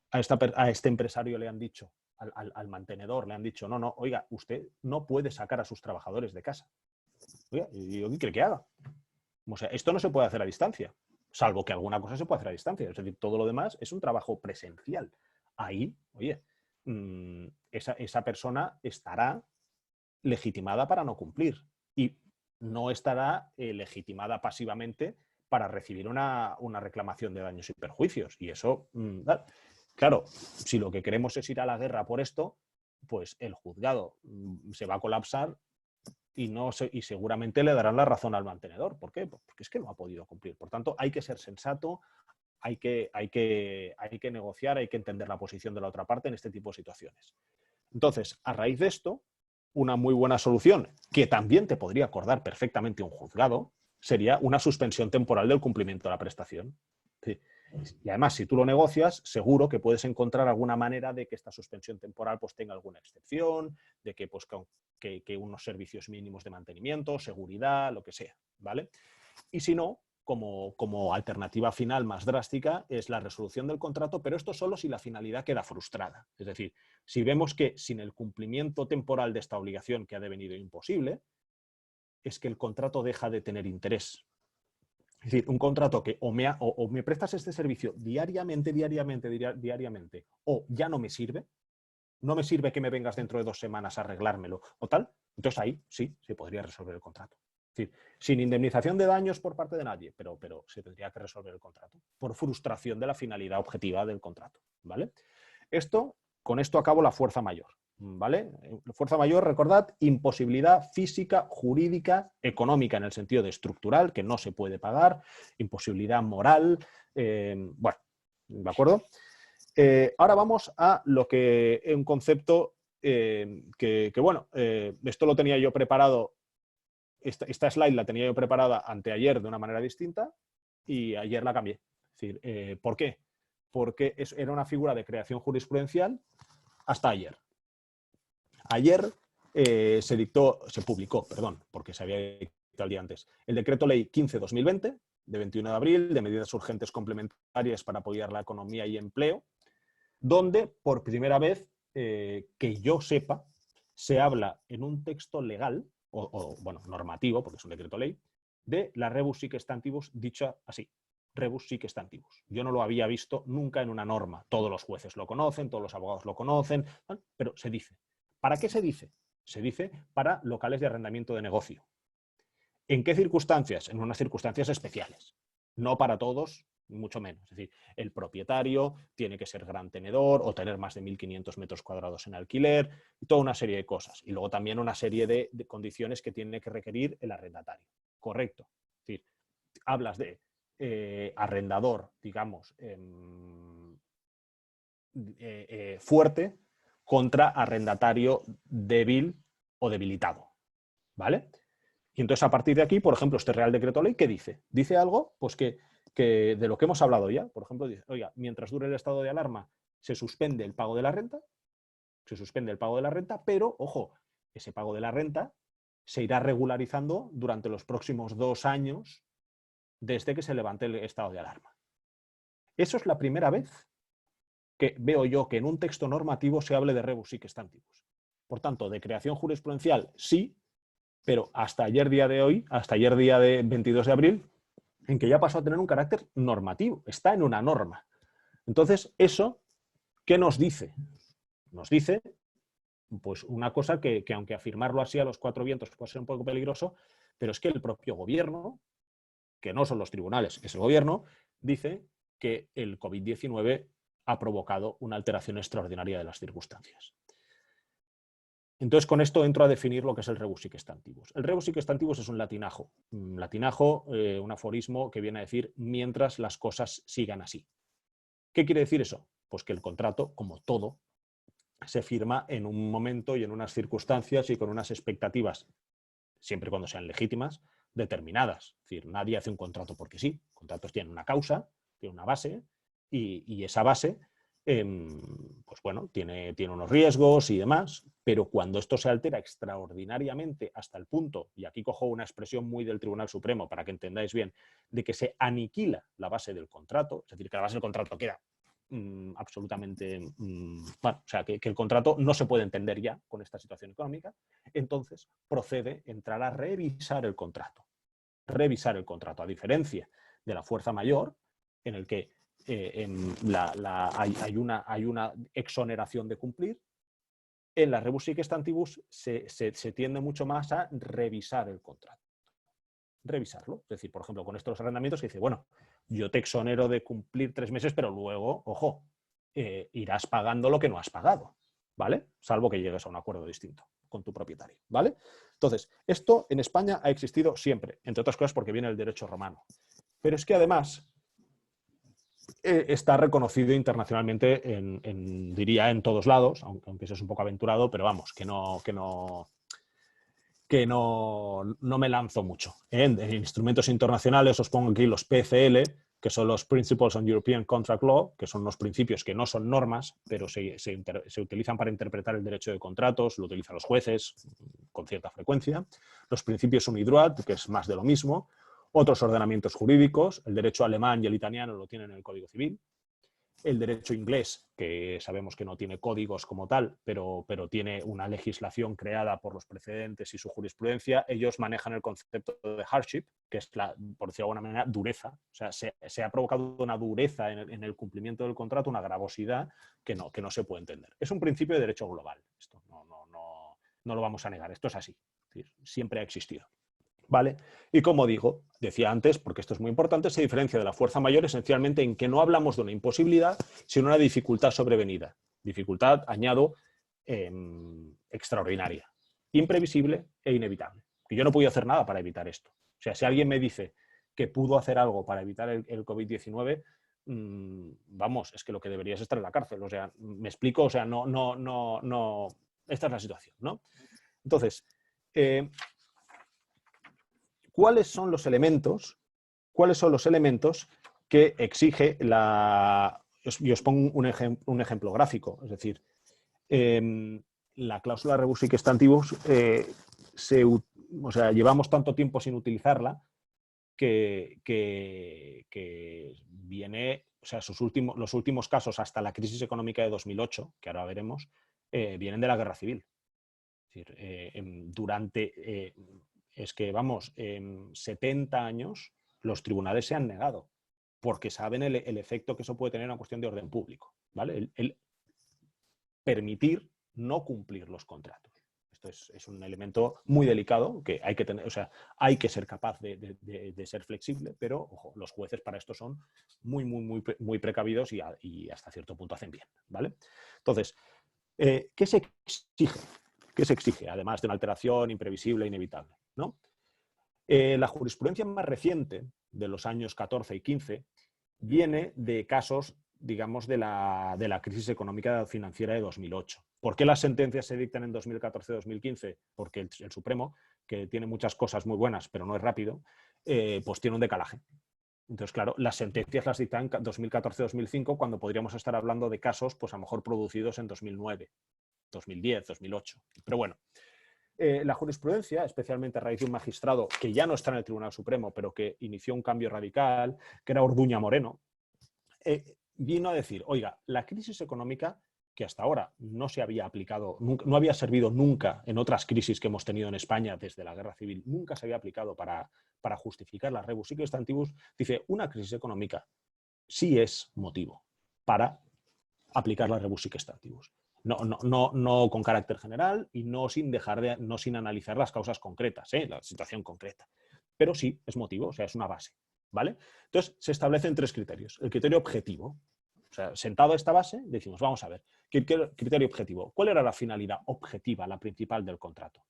a este empresario le han dicho, al mantenedor le han dicho, no, oiga, usted no puede sacar a sus trabajadores de casa? Oiga, ¿y yo qué quiere que haga? O sea, esto no se puede hacer a distancia, salvo que alguna cosa se puede hacer a distancia. Es decir, todo lo demás es un trabajo presencial. Ahí, oye, esa persona estará legitimada para no cumplir y no estará legitimada pasivamente para recibir una reclamación de daños y perjuicios. Y eso, claro, si lo que queremos es ir a la guerra por esto, pues el juzgado se va a colapsar y seguramente le darán la razón al mantenedor. ¿Por qué? Porque es que no ha podido cumplir. Por tanto, hay que ser sensato, hay que negociar, hay que entender la posición de la otra parte en este tipo de situaciones. Entonces, a raíz de esto, una muy buena solución, que también te podría acordar perfectamente un juzgado, sería una suspensión temporal del cumplimiento de la prestación. Sí. Y además, si tú lo negocias, seguro que puedes encontrar alguna manera de que esta suspensión temporal pues, tenga alguna excepción, de que, pues, que unos servicios mínimos de mantenimiento, seguridad, lo que sea, ¿vale? Y si no, como alternativa final más drástica, es la resolución del contrato, pero esto solo si la finalidad queda frustrada. Es decir, si vemos que sin el cumplimiento temporal de esta obligación que ha devenido imposible, es que el contrato deja de tener interés. Es decir, un contrato que o me prestas este servicio diariamente, o ya no me sirve que me vengas dentro de 2 semanas a arreglármelo o tal, entonces ahí sí se podría resolver el contrato. Es decir, sin indemnización de daños por parte de nadie, pero se tendría que resolver el contrato por frustración de la finalidad objetiva del contrato, ¿vale? Con esto acabo la fuerza mayor, ¿vale? Fuerza mayor, recordad, imposibilidad física, jurídica, económica en el sentido de estructural, que no se puede pagar, imposibilidad moral, bueno, ¿de acuerdo? Ahora vamos a lo que es un concepto bueno, esto lo tenía yo preparado, esta slide la tenía yo preparada anteayer de una manera distinta y ayer la cambié. Es decir, ¿por qué? Porque era una figura de creación jurisprudencial hasta ayer. Ayer se publicó, porque se había dictado el día antes, el Decreto Ley 15/2020, de 21 de abril, de medidas urgentes complementarias para apoyar la economía y empleo, donde por primera vez, que yo sepa, se habla en un texto legal, bueno, normativo, porque es un decreto ley, de la rebus sic stantibus dicha así, rebus sic stantibus. Yo no lo había visto nunca en una norma. Todos los jueces lo conocen, todos los abogados lo conocen, pero se dice. ¿Para qué se dice? Se dice para locales de arrendamiento de negocio. ¿En qué circunstancias? En unas circunstancias especiales. No para todos, mucho menos. Es decir, el propietario tiene que ser gran tenedor o tener más de 1.500 metros cuadrados en alquiler, y toda una serie de cosas. Y luego también una serie de condiciones que tiene que requerir el arrendatario. Correcto. Es decir, hablas de arrendador, digamos, fuerte contra arrendatario débil o debilitado. ¿Vale? Y entonces, a partir de aquí, por ejemplo, este Real Decreto Ley, ¿qué dice? Dice algo, pues que de lo que hemos hablado ya. Por ejemplo, dice, oiga, mientras dure el estado de alarma, se suspende el pago de la renta, pero, ojo, ese pago de la renta se irá regularizando durante los próximos 2 años desde que se levante el estado de alarma. Eso es la primera vez que veo yo que en un texto normativo se hable de rebus sic stantibus. Por tanto, de creación jurisprudencial, sí, pero hasta ayer día de 22 de abril, en que ya pasó a tener un carácter normativo, está en una norma. Entonces, ¿eso qué nos dice? Nos dice, pues una cosa que aunque afirmarlo así a los cuatro vientos puede ser un poco peligroso, pero es que el propio gobierno, que no son los tribunales, es el gobierno, dice que el COVID-19 ha provocado una alteración extraordinaria de las circunstancias. Entonces, con esto entro a definir lo que es el rebus sic stantibus. El rebus sic stantibus es un latinajo. Un aforismo que viene a decir mientras las cosas sigan así. ¿Qué quiere decir eso? Pues que el contrato, como todo, se firma en un momento y en unas circunstancias y con unas expectativas, siempre cuando sean legítimas, determinadas. Es decir, nadie hace un contrato porque sí. Contratos tienen una causa, tienen una base, y esa base pues bueno, tiene unos riesgos y demás, pero cuando esto se altera extraordinariamente hasta el punto, y aquí cojo una expresión muy del Tribunal Supremo para que entendáis bien, de que se aniquila la base del contrato, es decir, que la base del contrato queda absolutamente, bueno, o sea, que el contrato no se puede entender ya con esta situación económica, entonces procede entrar a revisar el contrato. Revisar el contrato, a diferencia de la fuerza mayor, en el que hay una exoneración de cumplir. En la rebus sic stantibus se tiende mucho más a revisar el contrato. Revisarlo. Es decir, por ejemplo, con estos arrendamientos que dice, bueno, yo te exonero de cumplir 3 meses, pero luego, ojo, irás pagando lo que no has pagado, ¿vale? Salvo que llegues a un acuerdo distinto con tu propietario, ¿vale? Entonces, esto en España ha existido siempre, entre otras cosas porque viene del derecho romano. Pero es que además está reconocido internacionalmente diría en todos lados, aunque eso es un poco aventurado, pero vamos, que no me lanzo mucho. En instrumentos internacionales os pongo aquí los PCL, que son los Principles on European Contract Law, que son unos principios que no son normas, pero se utilizan para interpretar el derecho de contratos, lo utilizan los jueces con cierta frecuencia. Los principios UNIDROIT, que es más de lo mismo. Otros ordenamientos jurídicos, el derecho alemán y el italiano lo tienen en el Código Civil. El derecho inglés, que sabemos que no tiene códigos como tal, pero tiene una legislación creada por los precedentes y su jurisprudencia, ellos manejan el concepto de hardship, que es, por decirlo de alguna manera, dureza. O sea, se ha provocado una dureza en el cumplimiento del contrato, una gravosidad que no se puede entender. Es un principio de derecho global. Esto no lo vamos a negar, esto es así. Es decir, siempre ha existido. ¿Vale? Y como digo, decía antes, porque esto es muy importante, se diferencia de la fuerza mayor esencialmente en que no hablamos de una imposibilidad, sino una dificultad sobrevenida. Dificultad, añado, extraordinaria, imprevisible e inevitable. Que yo no podía hacer nada para evitar esto. O sea, si alguien me dice que pudo hacer algo para evitar el COVID-19, vamos, es que lo que debería es estar en la cárcel. O sea, me explico, o sea, no, esta es la situación, ¿no? Entonces, ¿cuáles son los elementos que exige y os pongo un ejemplo gráfico? Es decir, la cláusula rebus sic stantibus, o sea, llevamos tanto tiempo sin utilizarla que viene, o sea, los últimos casos hasta la crisis económica de 2008, que ahora veremos, vienen de la guerra civil. Es decir, es que, vamos, en 70 años los tribunales se han negado porque saben el efecto que eso puede tener en una cuestión de orden público, ¿vale? El permitir no cumplir los contratos. Esto es un elemento muy delicado que hay que tener, o sea, hay que ser capaz de ser flexible, pero, ojo, los jueces para esto son muy precavidos y hasta cierto punto hacen bien, ¿vale? Entonces, ¿qué se exige? ¿Qué se exige? Además de una alteración imprevisible e inevitable, ¿no? La jurisprudencia más reciente, de los años 14 y 15, viene de casos, digamos, de la crisis económica financiera de 2008. ¿Por qué las sentencias se dictan en 2014-2015? Porque el Supremo, que tiene muchas cosas muy buenas, pero no es rápido, pues tiene un decalaje. Entonces, claro, las sentencias las dictan en 2014-2005, cuando podríamos estar hablando de casos, pues a lo mejor producidos en 2009. 2010, 2008. Pero bueno, la jurisprudencia, especialmente a raíz de un magistrado que ya no está en el Tribunal Supremo, pero que inició un cambio radical, que era Orduña Moreno, vino a decir, oiga, la crisis económica que hasta ahora no se había aplicado, no había servido nunca en otras crisis que hemos tenido en España desde la Guerra Civil, nunca se había aplicado para justificar la rebus sic stantibus, dice, una crisis económica sí es motivo para aplicar la rebus sic stantibus. No con carácter general y no sin analizar las causas concretas, la situación concreta. Pero sí es motivo, o sea, es una base, ¿vale? Entonces, se establecen 3 criterios. El criterio objetivo. O sea, sentado a esta base, decimos, vamos a ver, criterio objetivo. ¿Cuál era la finalidad objetiva, la principal del contrato?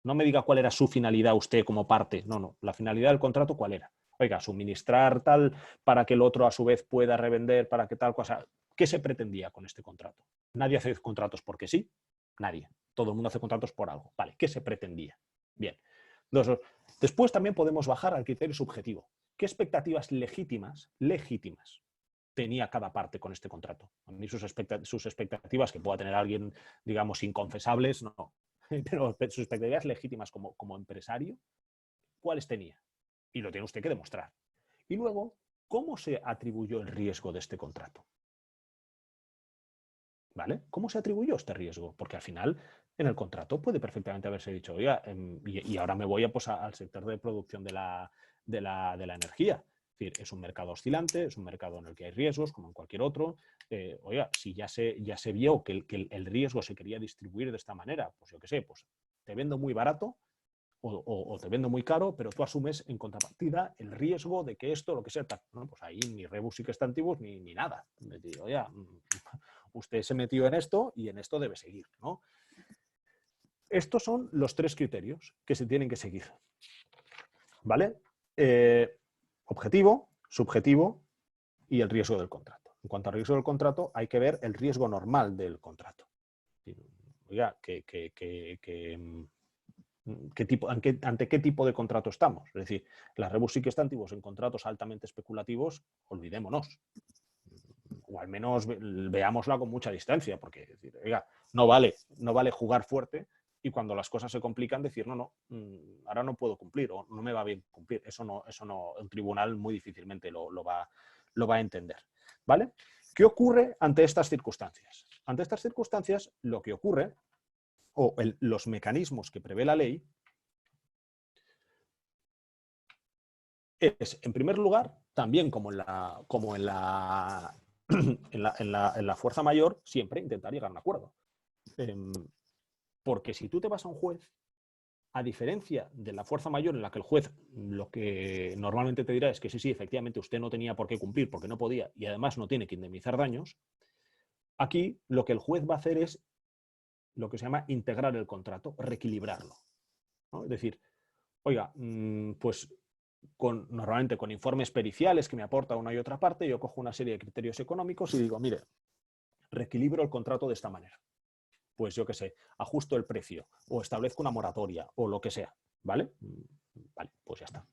No me diga cuál era su finalidad usted como parte. No. La finalidad del contrato, ¿cuál era? Oiga, suministrar tal para que el otro a su vez pueda revender, para que tal cosa. ¿Qué se pretendía con este contrato? Nadie hace contratos porque sí. Nadie. Todo el mundo hace contratos por algo. Vale, ¿qué se pretendía? Bien. Después también podemos bajar al criterio subjetivo. ¿Qué expectativas legítimas tenía cada parte con este contrato? A mí sus expectativas, que pueda tener alguien, digamos, inconfesables, no. Pero sus expectativas legítimas como empresario, ¿cuáles tenía? Y lo tiene usted que demostrar. Y luego, ¿cómo se atribuyó el riesgo de este contrato? ¿Vale? ¿Cómo se atribuyó este riesgo? Porque al final, en el contrato puede perfectamente haberse dicho, oiga, y ahora me voy al sector de producción de la energía. Es decir, es un mercado oscilante, es un mercado en el que hay riesgos, como en cualquier otro. Oiga, si ya se vio que el riesgo se quería distribuir de esta manera, pues yo qué sé, pues te vendo muy barato o te vendo muy caro, pero tú asumes en contrapartida el riesgo de que esto, lo que sea, tal. ¿No? Pues ahí ni rebus y extantibus ni nada. Oiga, usted se metió en esto y en esto debe seguir, ¿no? Estos son los 3 criterios que se tienen que seguir. ¿Vale? Objetivo, subjetivo y el riesgo del contrato. En cuanto al riesgo del contrato, hay que ver el riesgo normal del contrato. Oiga, ¿ante qué tipo de contrato estamos? Es decir, las rebus y extantibus en contratos altamente especulativos, olvidémonos. O al menos veámosla con mucha distancia, porque decir, oiga, no vale jugar fuerte y cuando las cosas se complican decir, no, ahora no puedo cumplir o no me va bien cumplir. Eso no, un tribunal muy difícilmente lo va a entender. ¿Vale? ¿Qué ocurre ante estas circunstancias? Ante estas circunstancias, lo que ocurre, los mecanismos que prevé la ley, es, en primer lugar, también como en la fuerza mayor, siempre intentar llegar a un acuerdo. Porque si tú te vas a un juez, a diferencia de la fuerza mayor en la que el juez lo que normalmente te dirá es que sí, efectivamente usted no tenía por qué cumplir porque no podía y además no tiene que indemnizar daños, aquí lo que el juez va a hacer es lo que se llama integrar el contrato, reequilibrarlo, ¿no? Es decir, oiga, pues normalmente con informes periciales que me aporta una y otra parte, yo cojo una serie de criterios económicos y digo, mire, reequilibro el contrato de esta manera. Pues yo qué sé, ajusto el precio o establezco una moratoria o lo que sea, ¿vale? Vale, pues ya está.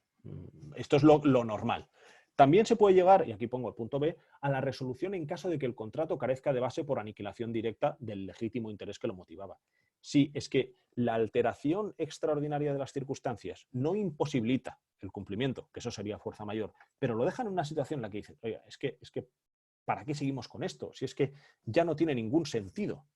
Esto es lo normal. También se puede llegar, y aquí pongo el punto B, a la resolución en caso de que el contrato carezca de base por aniquilación directa del legítimo interés que lo motivaba. Sí, es que la alteración extraordinaria de las circunstancias no imposibilita el cumplimiento, que eso sería fuerza mayor, pero lo dejan en una situación en la que dicen, oiga, es que ¿para qué seguimos con esto? Si es que ya no tiene ningún sentido.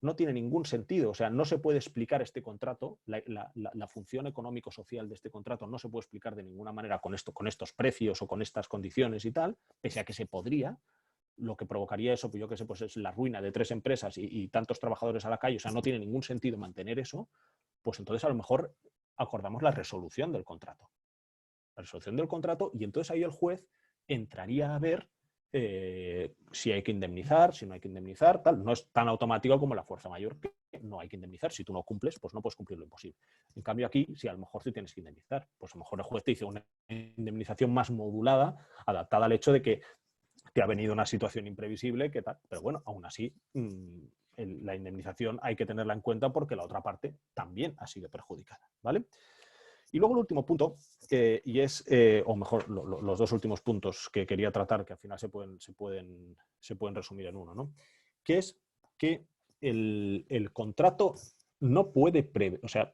No tiene ningún sentido, o sea, no se puede explicar este contrato, la función económico-social de este contrato no se puede explicar de ninguna manera con estos precios o con estas condiciones y tal, pese a que se podría, lo que provocaría eso, pues yo qué sé, pues es la ruina de 3 empresas y tantos trabajadores a la calle, o sea, no tiene ningún sentido mantener eso, pues entonces a lo mejor acordamos la resolución del contrato. La resolución del contrato y entonces ahí el juez entraría a ver si hay que indemnizar, si no hay que indemnizar, tal. No es tan automático como la fuerza mayor, que no hay que indemnizar. Si tú no cumples, pues no puedes cumplir lo imposible. En cambio aquí, si a lo mejor sí tienes que indemnizar, pues a lo mejor el juez te dice una indemnización más modulada, adaptada al hecho de que te ha venido una situación imprevisible, que tal. Pero bueno, aún así, la indemnización hay que tenerla en cuenta porque la otra parte también ha sido perjudicada, ¿vale? Y luego el último punto, y es, o mejor, los 2 últimos puntos que quería tratar, que al final se pueden resumir en uno, ¿no? Que es que el contrato no puede prever, o sea,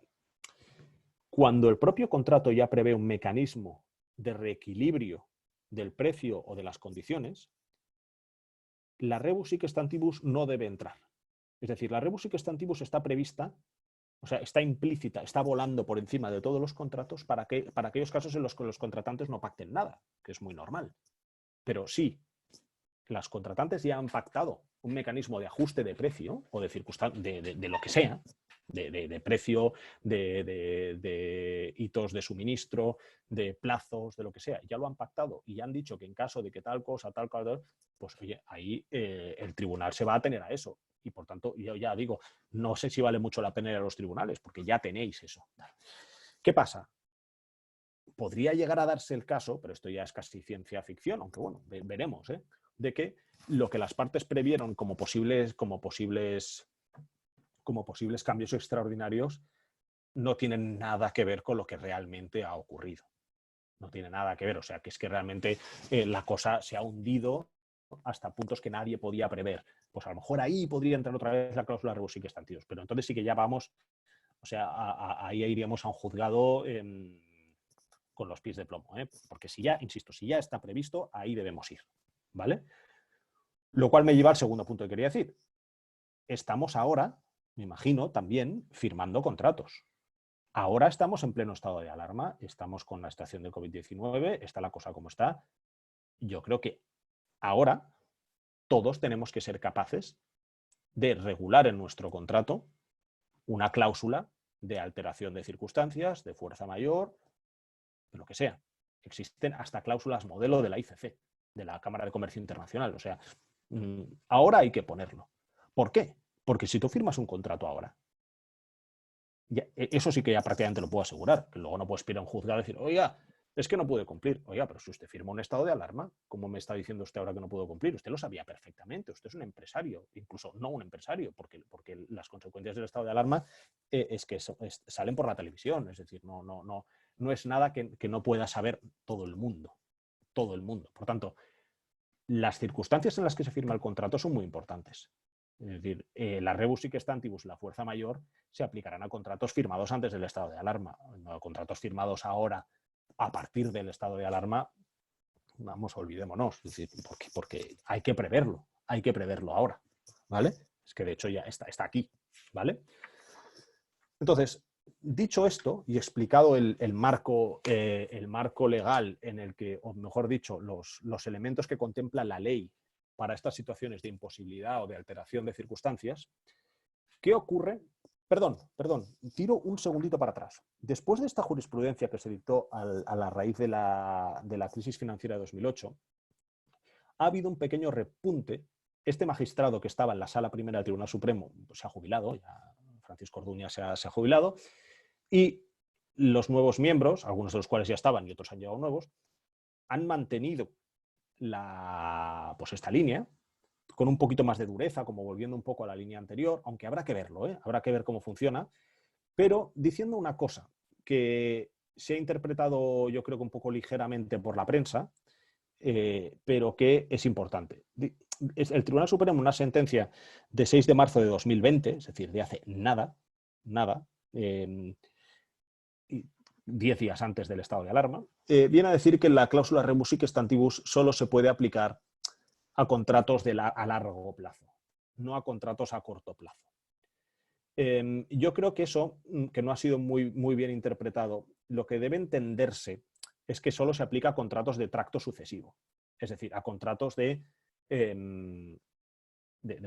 cuando el propio contrato ya prevé un mecanismo de reequilibrio del precio o de las condiciones, la rebus sic stantibus no debe entrar. Es decir, la rebus sic stantibus está prevista, o sea, está implícita, está volando por encima de todos los contratos para aquellos casos en los que los contratantes no pacten nada, que es muy normal. Pero sí, las contratantes ya han pactado un mecanismo de ajuste de precio o de lo que sea, de precio, de hitos de suministro, de plazos, de lo que sea, ya lo han pactado y ya han dicho que en caso de que tal cosa, pues oye, ahí el tribunal se va a atener a eso. Y por tanto, yo ya digo, no sé si vale mucho la pena ir a los tribunales, porque ya tenéis eso. ¿Qué pasa? Podría llegar a darse el caso, pero esto ya es casi ciencia ficción, aunque bueno, veremos, de que lo que las partes previeron como posibles cambios extraordinarios no tienen nada que ver con lo que realmente ha ocurrido. No tiene nada que ver, o sea, que es que realmente la cosa se ha hundido hasta puntos que nadie podía prever. Pues a lo mejor ahí podría entrar otra vez la cláusula rebus sic stantibus, pero entonces sí que ya vamos, o sea, ahí iríamos a un juzgado con los pies de plomo, porque si ya, insisto, si ya está previsto, ahí debemos ir, ¿vale? Lo cual me lleva al segundo punto que quería decir. Estamos ahora, me imagino, también firmando contratos. Ahora estamos en pleno estado de alarma, estamos con la situación del COVID-19, está la cosa como está. Yo creo que ahora todos tenemos que ser capaces de regular en nuestro contrato una cláusula de alteración de circunstancias, de fuerza mayor, de lo que sea. Existen hasta cláusulas modelo de la ICC, de la Cámara de Comercio Internacional. O sea, ahora hay que ponerlo. ¿Por qué? Porque si tú firmas un contrato ahora, ya, eso sí que ya prácticamente lo puedo asegurar, que luego no puedes ir a un juzgado y decir, oiga, es que no puede cumplir. Oiga, pero si usted firma un estado de alarma, ¿cómo me está diciendo usted ahora que no puedo cumplir? Usted lo sabía perfectamente, usted es un empresario, incluso no un empresario, porque las consecuencias del estado de alarma es que salen por la televisión, es decir, no es nada que no pueda saber todo el mundo. Todo el mundo. Por tanto, las circunstancias en las que se firma el contrato son muy importantes. Es decir, la rebus sic stantibus, la fuerza mayor, se aplicarán a contratos firmados antes del estado de alarma. No a contratos firmados ahora a partir del estado de alarma, vamos, olvidémonos. Es decir, porque hay que preverlo ahora, ¿vale? Es que de hecho ya está aquí, ¿vale? Entonces, dicho esto y explicado el marco legal en el que, o mejor dicho, los elementos que contempla la ley para estas situaciones de imposibilidad o de alteración de circunstancias, ¿qué ocurre? Perdón, tiro un segundito para atrás. Después de esta jurisprudencia que se dictó a la raíz de la crisis financiera de 2008, ha habido un pequeño repunte. Este magistrado que estaba en la Sala Primera del Tribunal Supremo pues, se ha jubilado, ya Francisco Orduña se ha jubilado, y los nuevos miembros, algunos de los cuales ya estaban y otros han llegado nuevos, han mantenido esta línea, con un poquito más de dureza, como volviendo un poco a la línea anterior, aunque habrá que verlo, habrá que ver cómo funciona, pero diciendo una cosa que se ha interpretado yo creo que un poco ligeramente por la prensa, pero que es importante. El Tribunal Supremo, una sentencia de 6 de marzo de 2020, es decir, de hace nada, 10 días antes del estado de alarma, viene a decir que la cláusula rebus sic stantibus solo se puede aplicar a contratos a largo plazo, no a contratos a corto plazo. Yo creo que eso, que no ha sido muy bien interpretado, lo que debe entenderse es que solo se aplica a contratos de tracto sucesivo, es decir, a contratos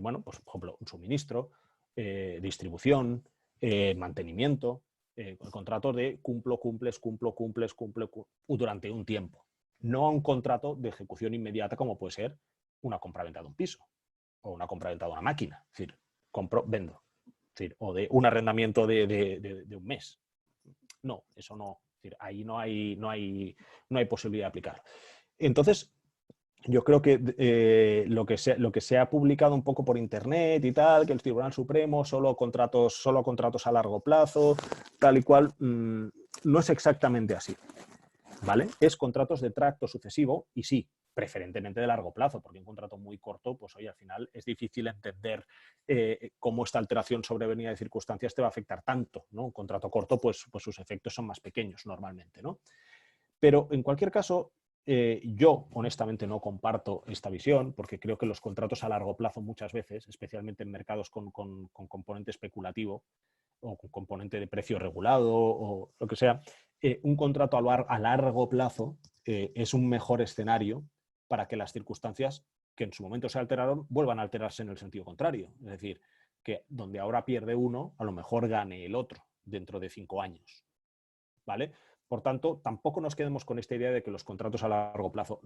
bueno, pues, por ejemplo, un suministro, distribución, mantenimiento, contratos de cumples durante un tiempo. No a un contrato de ejecución inmediata como puede ser una compraventa de un piso o una compraventa de una máquina. Es decir, compro, vendo. Es decir, o de un arrendamiento de un mes. No, eso no. Es decir, ahí no hay posibilidad de aplicarlo. Entonces, yo creo que lo que se ha publicado un poco por internet y tal, que el Tribunal Supremo solo a contratos a largo plazo, tal y cual, no es exactamente así, ¿vale? Es contratos de tracto sucesivo y sí, preferentemente de largo plazo, porque un contrato muy corto, pues oye, al final es difícil entender cómo esta alteración sobrevenida de circunstancias te va a afectar tanto, ¿no? Un contrato corto, pues sus efectos son más pequeños normalmente, ¿no? Pero en cualquier caso, yo honestamente no comparto esta visión porque creo que los contratos a largo plazo muchas veces, especialmente en mercados con componente especulativo o con componente de precio regulado o lo que sea, un contrato a largo plazo es un mejor escenario para que las circunstancias que en su momento se alteraron vuelvan a alterarse en el sentido contrario. Es decir, que donde ahora pierde uno, a lo mejor gane el otro dentro de 5 años. ¿Vale? Por tanto, tampoco nos quedemos con esta idea de que los contratos a largo plazo,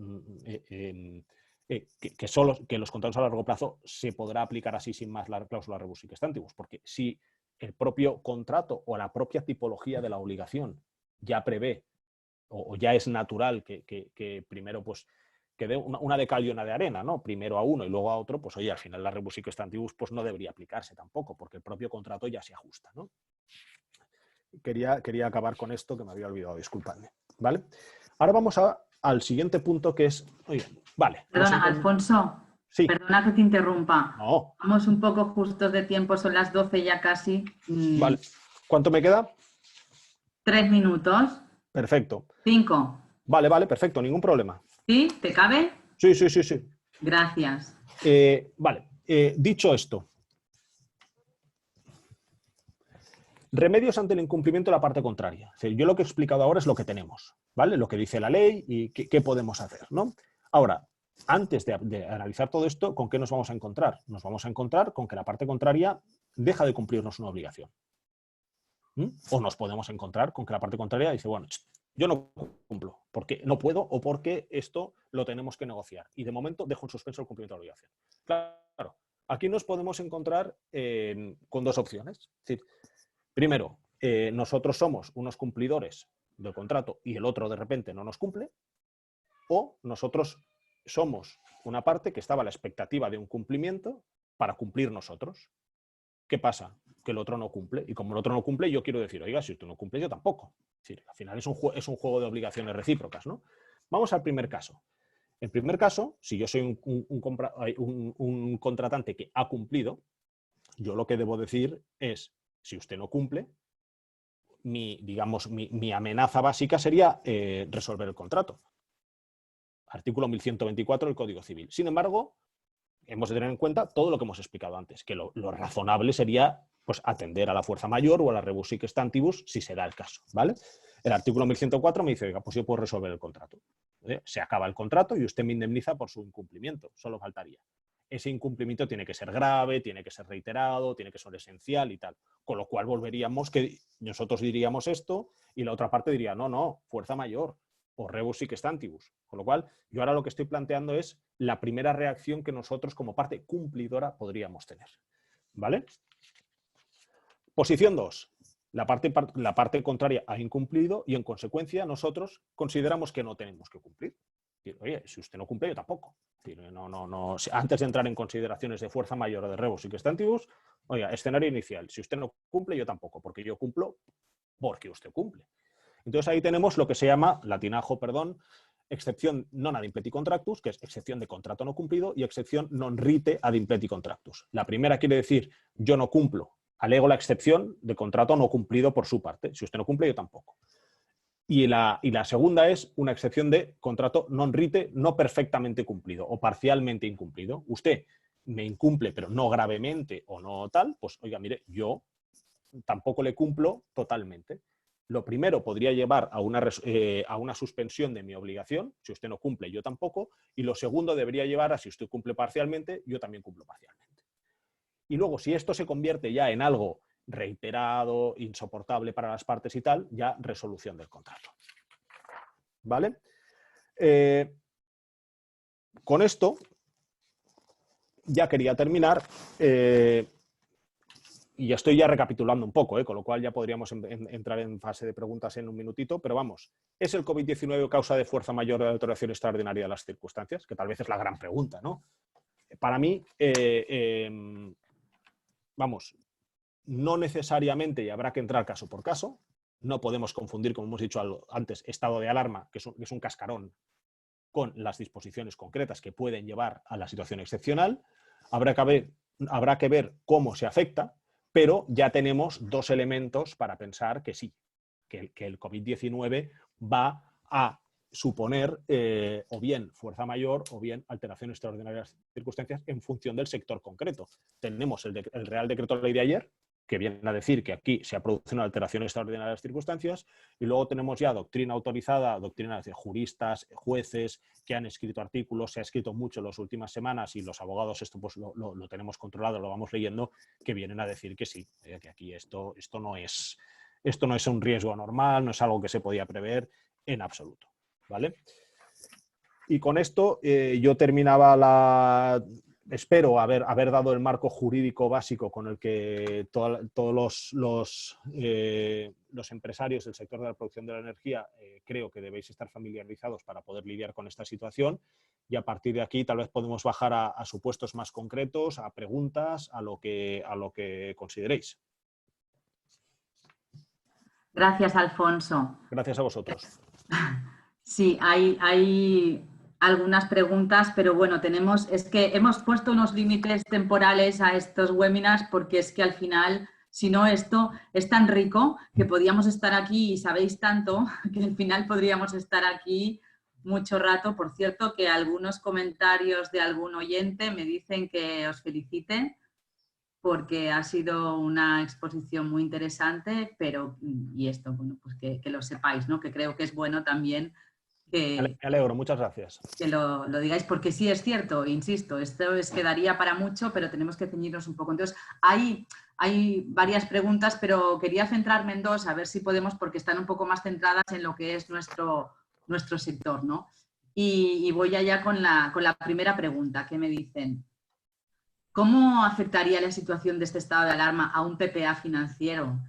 que los contratos a largo plazo se podrá aplicar así sin más la cláusula rebus sic stantibus, porque si el propio contrato o la propia tipología de la obligación ya prevé o ya es natural que primero pues que dé una de cal y una de arena, ¿no? Primero a uno y luego a otro, pues oye, al final la rebus sic stantibus pues no debería aplicarse tampoco, porque el propio contrato ya se ajusta, ¿no? Quería acabar con esto que me había olvidado, disculpadme, ¿vale? Ahora vamos al siguiente punto que es, oye, vale. Perdona, Alfonso, sí. Perdona que te interrumpa. No. Vamos un poco justos de tiempo, son las 12 ya casi. Vale. ¿Cuánto me queda? 3 minutos. Perfecto. 5. Vale, perfecto, ningún problema. ¿Sí? ¿Te cabe? Sí. Gracias. Vale, dicho esto, remedios ante el incumplimiento de la parte contraria. Es decir, yo lo que he explicado ahora es lo que tenemos, ¿vale? Lo que dice la ley y qué podemos hacer, ¿no? Ahora, antes de analizar todo esto, ¿con qué nos vamos a encontrar? Nos vamos a encontrar con que la parte contraria deja de cumplirnos una obligación. O nos podemos encontrar con que la parte contraria dice, bueno, yo no cumplo, porque no puedo o porque esto lo tenemos que negociar. Y de momento dejo en suspenso el cumplimiento de la obligación. Claro, aquí nos podemos encontrar con dos opciones. Es decir, primero, nosotros somos unos cumplidores del contrato y el otro de repente no nos cumple, o nosotros somos una parte que estaba a la expectativa de un cumplimiento para cumplir nosotros. ¿Qué pasa? Que el otro no cumple. Y como el otro no cumple, yo quiero decir, oiga, si tú no cumples, yo tampoco. Es decir, al final es un juego de obligaciones recíprocas, ¿no? Vamos al primer caso. En primer caso, si yo soy un contratante que ha cumplido, yo lo que debo decir es, si usted no cumple, mi amenaza básica sería resolver el contrato. Artículo 1124 del Código Civil. Sin embargo, hemos de tener en cuenta todo lo que hemos explicado antes, que lo razonable sería pues, atender a la fuerza mayor o a la rebus sic stantibus si se da el caso, ¿vale? El artículo 1104 me dice, oiga, pues yo puedo resolver el contrato. Se acaba el contrato y usted me indemniza por su incumplimiento, solo faltaría. Ese incumplimiento tiene que ser grave, tiene que ser reiterado, tiene que ser esencial y tal. Con lo cual volveríamos que nosotros diríamos esto y la otra parte diría, no, fuerza mayor o rebus sic stantibus. Con lo cual, yo ahora lo que estoy planteando es la primera reacción que nosotros como parte cumplidora podríamos tener. ¿Vale? Posición 2. La parte contraria ha incumplido y en consecuencia nosotros consideramos que no tenemos que cumplir. Oye, si usted no cumple, yo tampoco. Antes de entrar en consideraciones de fuerza mayor o de rebus sic stantibus, oiga, escenario inicial, si usted no cumple, yo tampoco, porque yo cumplo porque usted cumple. Entonces ahí tenemos lo que se llama, latinajo, perdón, excepción non ad impleti contractus, que es excepción de contrato no cumplido, y excepción non rite ad impleti contractus. La primera quiere decir, yo no cumplo, alego la excepción de contrato no cumplido por su parte. Si usted no cumple, yo tampoco. Y la segunda es una excepción de contrato non rite, no perfectamente cumplido o parcialmente incumplido. Usted me incumple, pero no gravemente o no tal, pues oiga, mire, yo tampoco le cumplo totalmente. Lo primero podría llevar a una suspensión de mi obligación, si usted no cumple, yo tampoco, y lo segundo debería llevar a si usted cumple parcialmente, yo también cumplo parcialmente. Y luego, si esto se convierte ya en algo reiterado, insoportable para las partes y tal, ya resolución del contrato. ¿Vale? Con esto ya quería terminar. Y estoy ya recapitulando un poco, con lo cual ya podríamos entrar en fase de preguntas en un minutito, pero vamos, ¿es el COVID-19 causa de fuerza mayor de la alteración extraordinaria de las circunstancias? Que tal vez es la gran pregunta, ¿no? Para mí, vamos, no necesariamente, y habrá que entrar caso por caso, no podemos confundir, como hemos dicho antes, estado de alarma, que es un cascarón, con las disposiciones concretas que pueden llevar a la situación excepcional. Habrá que ver cómo se afecta, pero ya tenemos dos elementos para pensar que sí, que el COVID-19 va a suponer o bien fuerza mayor o bien alteración extraordinaria de las circunstancias en función del sector concreto. Tenemos el Real Decreto Ley de ayer, que viene a decir que aquí se ha producido una alteración extraordinaria de las circunstancias, y luego tenemos ya doctrina autorizada, doctrina de juristas, jueces que han escrito artículos, se ha escrito mucho en las últimas semanas y los abogados esto pues lo tenemos controlado, lo vamos leyendo, que vienen a decir que sí, que aquí esto no es un riesgo normal, no es algo que se podía prever en absoluto, ¿vale? Y con esto yo terminaba espero haber dado el marco jurídico básico con el que todos los empresarios del sector de la producción de la energía creo que debéis estar familiarizados para poder lidiar con esta situación, y a partir de aquí tal vez podemos bajar a supuestos más concretos, a preguntas, a lo que consideréis. Gracias, Alfonso. Gracias a vosotros. Sí, hay algunas preguntas, pero bueno, es que hemos puesto unos límites temporales a estos webinars porque es que al final, si no, esto es tan rico que podíamos estar aquí y sabéis tanto que al final podríamos estar aquí mucho rato. Por cierto, que algunos comentarios de algún oyente me dicen que os felicite porque ha sido una exposición muy interesante, y esto, bueno, pues que lo sepáis, ¿no? Que creo que es bueno también Me alegro, muchas gracias. que lo digáis, porque sí es cierto, insisto, esto quedaría para mucho, pero tenemos que ceñirnos un poco. Entonces, hay varias preguntas, pero quería centrarme en dos, a ver si podemos, porque están un poco más centradas en lo que es nuestro sector, ¿no? Y voy allá con la primera pregunta, que me dicen: ¿cómo afectaría la situación de este estado de alarma a un PPA financiero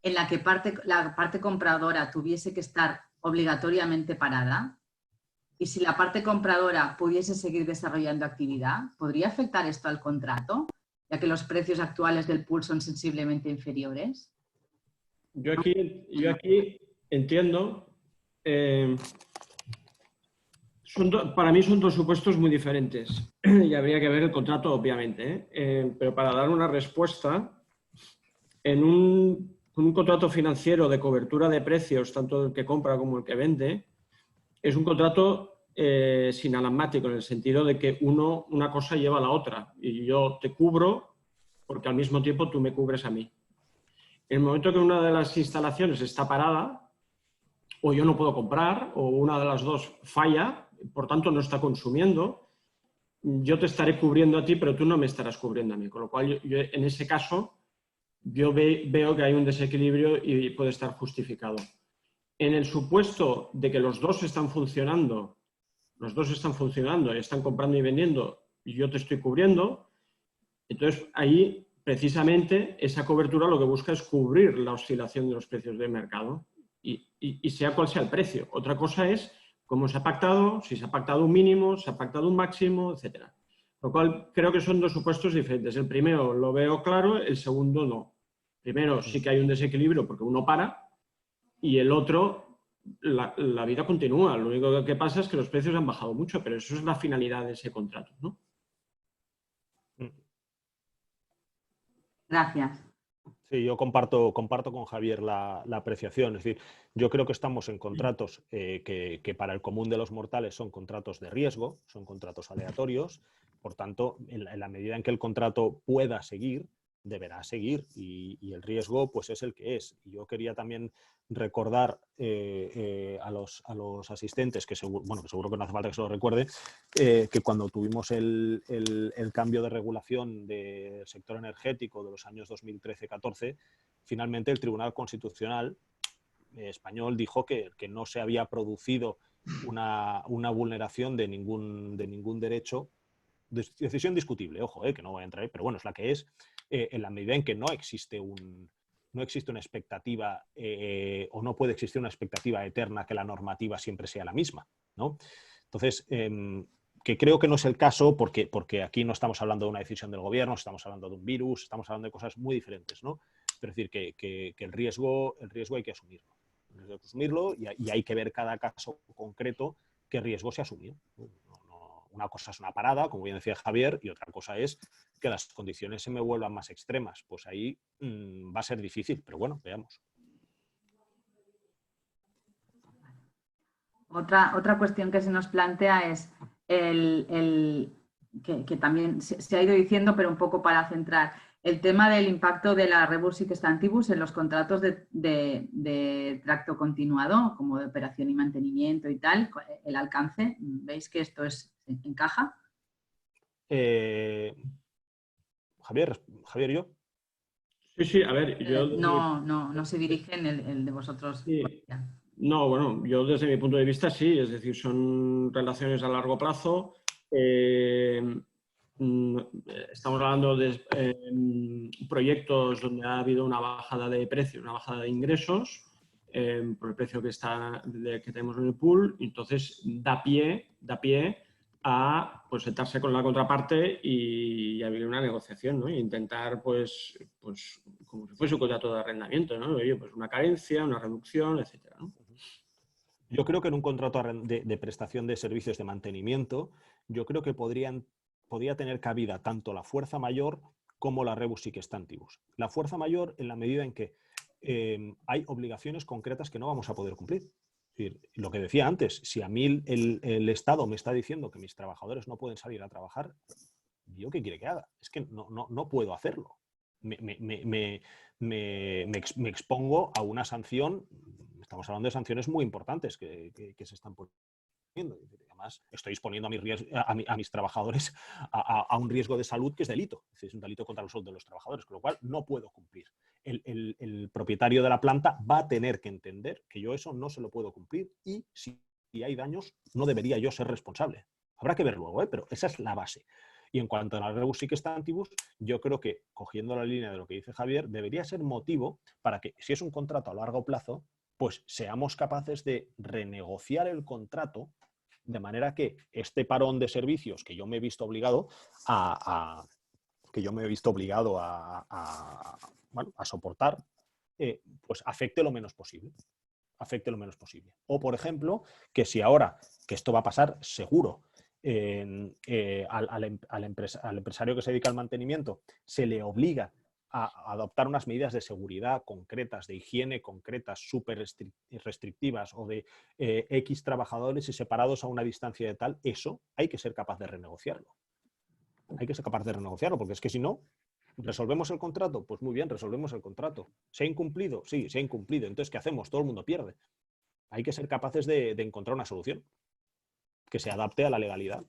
en la que la parte compradora tuviese que estar obligatoriamente parada? Y si la parte compradora pudiese seguir desarrollando actividad, ¿podría afectar esto al contrato, ya que los precios actuales del pool son sensiblemente inferiores? Yo aquí entiendo, para mí son dos supuestos muy diferentes y habría que ver el contrato, obviamente, pero para dar una respuesta, en un contrato financiero de cobertura de precios, tanto el que compra como el que vende, es un contrato sinalamático, en el sentido de que una cosa lleva a la otra y yo te cubro porque al mismo tiempo tú me cubres a mí. En el momento que una de las instalaciones está parada, o yo no puedo comprar, o una de las dos falla, por tanto no está consumiendo, yo te estaré cubriendo a ti, pero tú no me estarás cubriendo a mí. Con lo cual, yo en ese caso, yo veo que hay un desequilibrio y puede estar justificado. En el supuesto de que los dos están funcionando y están comprando y vendiendo, y yo te estoy cubriendo, entonces ahí precisamente esa cobertura lo que busca es cubrir la oscilación de los precios del mercado y sea cual sea el precio. Otra cosa es cómo se ha pactado, si se ha pactado un mínimo, se ha pactado un máximo, etc. Lo cual creo que son dos supuestos diferentes. El primero lo veo claro, el segundo no. Primero sí que hay un desequilibrio porque uno para, y el otro, la vida continúa. Lo único que pasa es que los precios han bajado mucho, pero eso es la finalidad de ese contrato, ¿no? Gracias. Sí, yo comparto con Javier la apreciación. Es decir, yo creo que estamos en contratos que para el común de los mortales son contratos de riesgo, son contratos aleatorios. Por tanto, en la medida en que el contrato pueda seguir, deberá seguir, y el riesgo pues es el que es. Y yo quería también recordar a los asistentes, que seguro que no hace falta que se lo recuerde, que cuando tuvimos el cambio de regulación del sector energético de los años 2013-14, finalmente el Tribunal Constitucional español dijo que no se había producido una vulneración de ningún derecho. Decisión discutible, ojo, que no voy a entrar ahí, pero bueno, es la que es, en la medida en que no existe una expectativa o no puede existir una expectativa eterna que la normativa siempre sea la misma, ¿no? Entonces, que creo que no es el caso porque aquí no estamos hablando de una decisión del gobierno, estamos hablando de un virus, estamos hablando de cosas muy diferentes, ¿no? Es decir, que el riesgo hay que asumirlo. Hay que asumirlo y hay que ver cada caso concreto qué riesgo se asumió. Una cosa es una parada, como bien decía Javier, y otra cosa es que las condiciones se me vuelvan más extremas. Pues ahí va a ser difícil, pero bueno, veamos. Otra cuestión que se nos plantea es que también se ha ido diciendo, pero un poco para centrar. el tema del impacto de la rebus sic stantibus en los contratos de tracto continuado, como de operación y mantenimiento y tal, el alcance, ¿veis que esto encaja? Javier, yo. Sí, a ver, yo... No se dirigen el de vosotros. Sí. No, bueno, yo desde mi punto de vista sí, es decir, son relaciones a largo plazo. Estamos hablando de proyectos donde ha habido una bajada de precio, una bajada de ingresos por el precio que tenemos en el pool, y entonces da pie a pues sentarse con la contraparte y abrir una negociación, ¿no? E intentar pues como si fuese un contrato de arrendamiento, ¿no? Oye, pues una carencia, una reducción, etcétera, ¿no? Yo creo que en un contrato de prestación de servicios de mantenimiento, yo creo que podría tener cabida tanto la fuerza mayor como la rebus sic stantibus. La fuerza mayor en la medida en que hay obligaciones concretas que no vamos a poder cumplir. Es decir, lo que decía antes, si a mí el Estado me está diciendo que mis trabajadores no pueden salir a trabajar, ¿yo qué quiere que haga? Es que no puedo hacerlo. Me expongo a una sanción. Estamos hablando de sanciones muy importantes que se están poniendo. Además, estoy exponiendo a mis trabajadores a un riesgo de salud que es delito. Es un delito contra la salud de los trabajadores, con lo cual no puedo cumplir. El propietario de la planta va a tener que entender que yo eso no se lo puedo cumplir y si hay daños no debería yo ser responsable. Habrá que ver luego, pero esa es la base. Y en cuanto a la rebus sic stantibus, yo creo que, cogiendo la línea de lo que dice Javier, debería ser motivo para que, si es un contrato a largo plazo, pues seamos capaces de renegociar el contrato de manera que este parón de servicios que yo me he visto obligado a soportar, pues afecte lo menos posible. O, por ejemplo, que si ahora, que esto va a pasar seguro, al empresario que se dedica al mantenimiento se le obliga a adoptar unas medidas de seguridad concretas, de higiene concretas, súper restrictivas, o de X trabajadores y separados a una distancia de tal, eso hay que ser capaz de renegociarlo. Porque es que si no, ¿resolvemos el contrato? Pues muy bien, resolvemos el contrato. ¿Se ha incumplido? Sí, se ha incumplido. Entonces, ¿qué hacemos? Todo el mundo pierde. Hay que ser capaces de encontrar una solución que se adapte a la legalidad.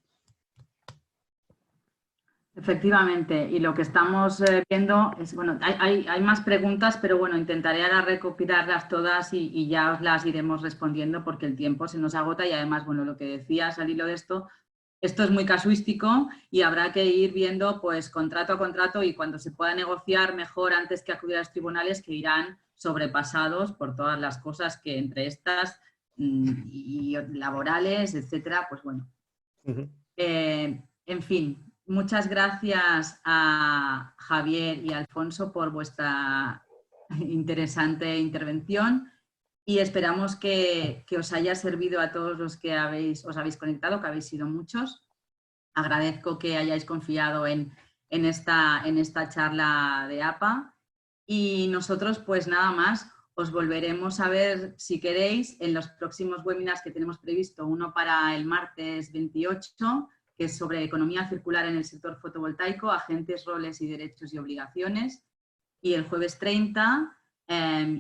Efectivamente, y lo que estamos viendo es, bueno, hay más preguntas, pero bueno, intentaré ahora recopilarlas todas y ya os las iremos respondiendo porque el tiempo se nos agota y además, bueno, lo que decías al hilo de esto es muy casuístico y habrá que ir viendo pues contrato a contrato y cuando se pueda negociar mejor antes que acudir a los tribunales que irán sobrepasados por todas las cosas que entre estas y laborales, etcétera, pues bueno. En fin. Muchas gracias a Javier y a Alfonso por vuestra interesante intervención y esperamos que os haya servido a todos los que os habéis conectado, que habéis sido muchos. Agradezco que hayáis confiado en esta charla de APA y nosotros pues nada más os volveremos a ver si queréis en los próximos webinars que tenemos previsto, uno para el martes 28, que es sobre economía circular en el sector fotovoltaico, agentes, roles y derechos y obligaciones. Y el jueves 30,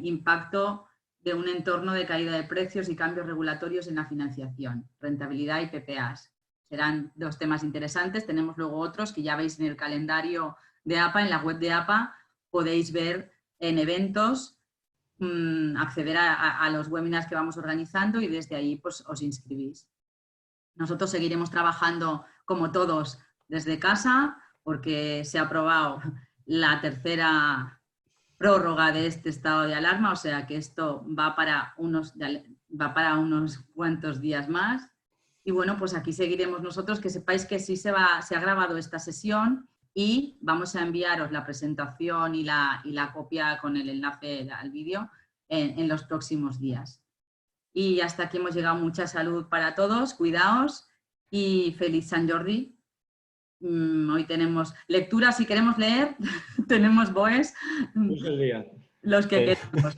impacto de un entorno de caída de precios y cambios regulatorios en la financiación, rentabilidad y PPAs. Serán dos temas interesantes. Tenemos luego otros que ya veis en el calendario de APA, en la web de APA, podéis ver en eventos, acceder a los webinars que vamos organizando y desde ahí pues, os inscribís. Nosotros seguiremos trabajando, como todos, desde casa, porque se ha aprobado la tercera prórroga de este estado de alarma, o sea que esto va para unos cuantos días más. Y bueno, pues aquí seguiremos nosotros, que sepáis que sí se ha grabado esta sesión y vamos a enviaros la presentación y la copia con el enlace al vídeo en los próximos días. Y hasta aquí hemos llegado. Mucha salud para todos, cuidaos y feliz Sant Jordi. Hoy tenemos lectura, si queremos leer, tenemos BOEs. Es el día. Los que queremos.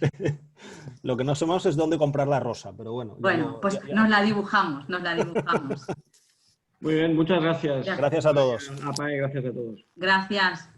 Lo que no sabemos es dónde comprar la rosa, pero bueno. Bueno, pues nos la dibujamos, Muy bien, muchas gracias. Gracias a todos. Gracias a todos. Gracias.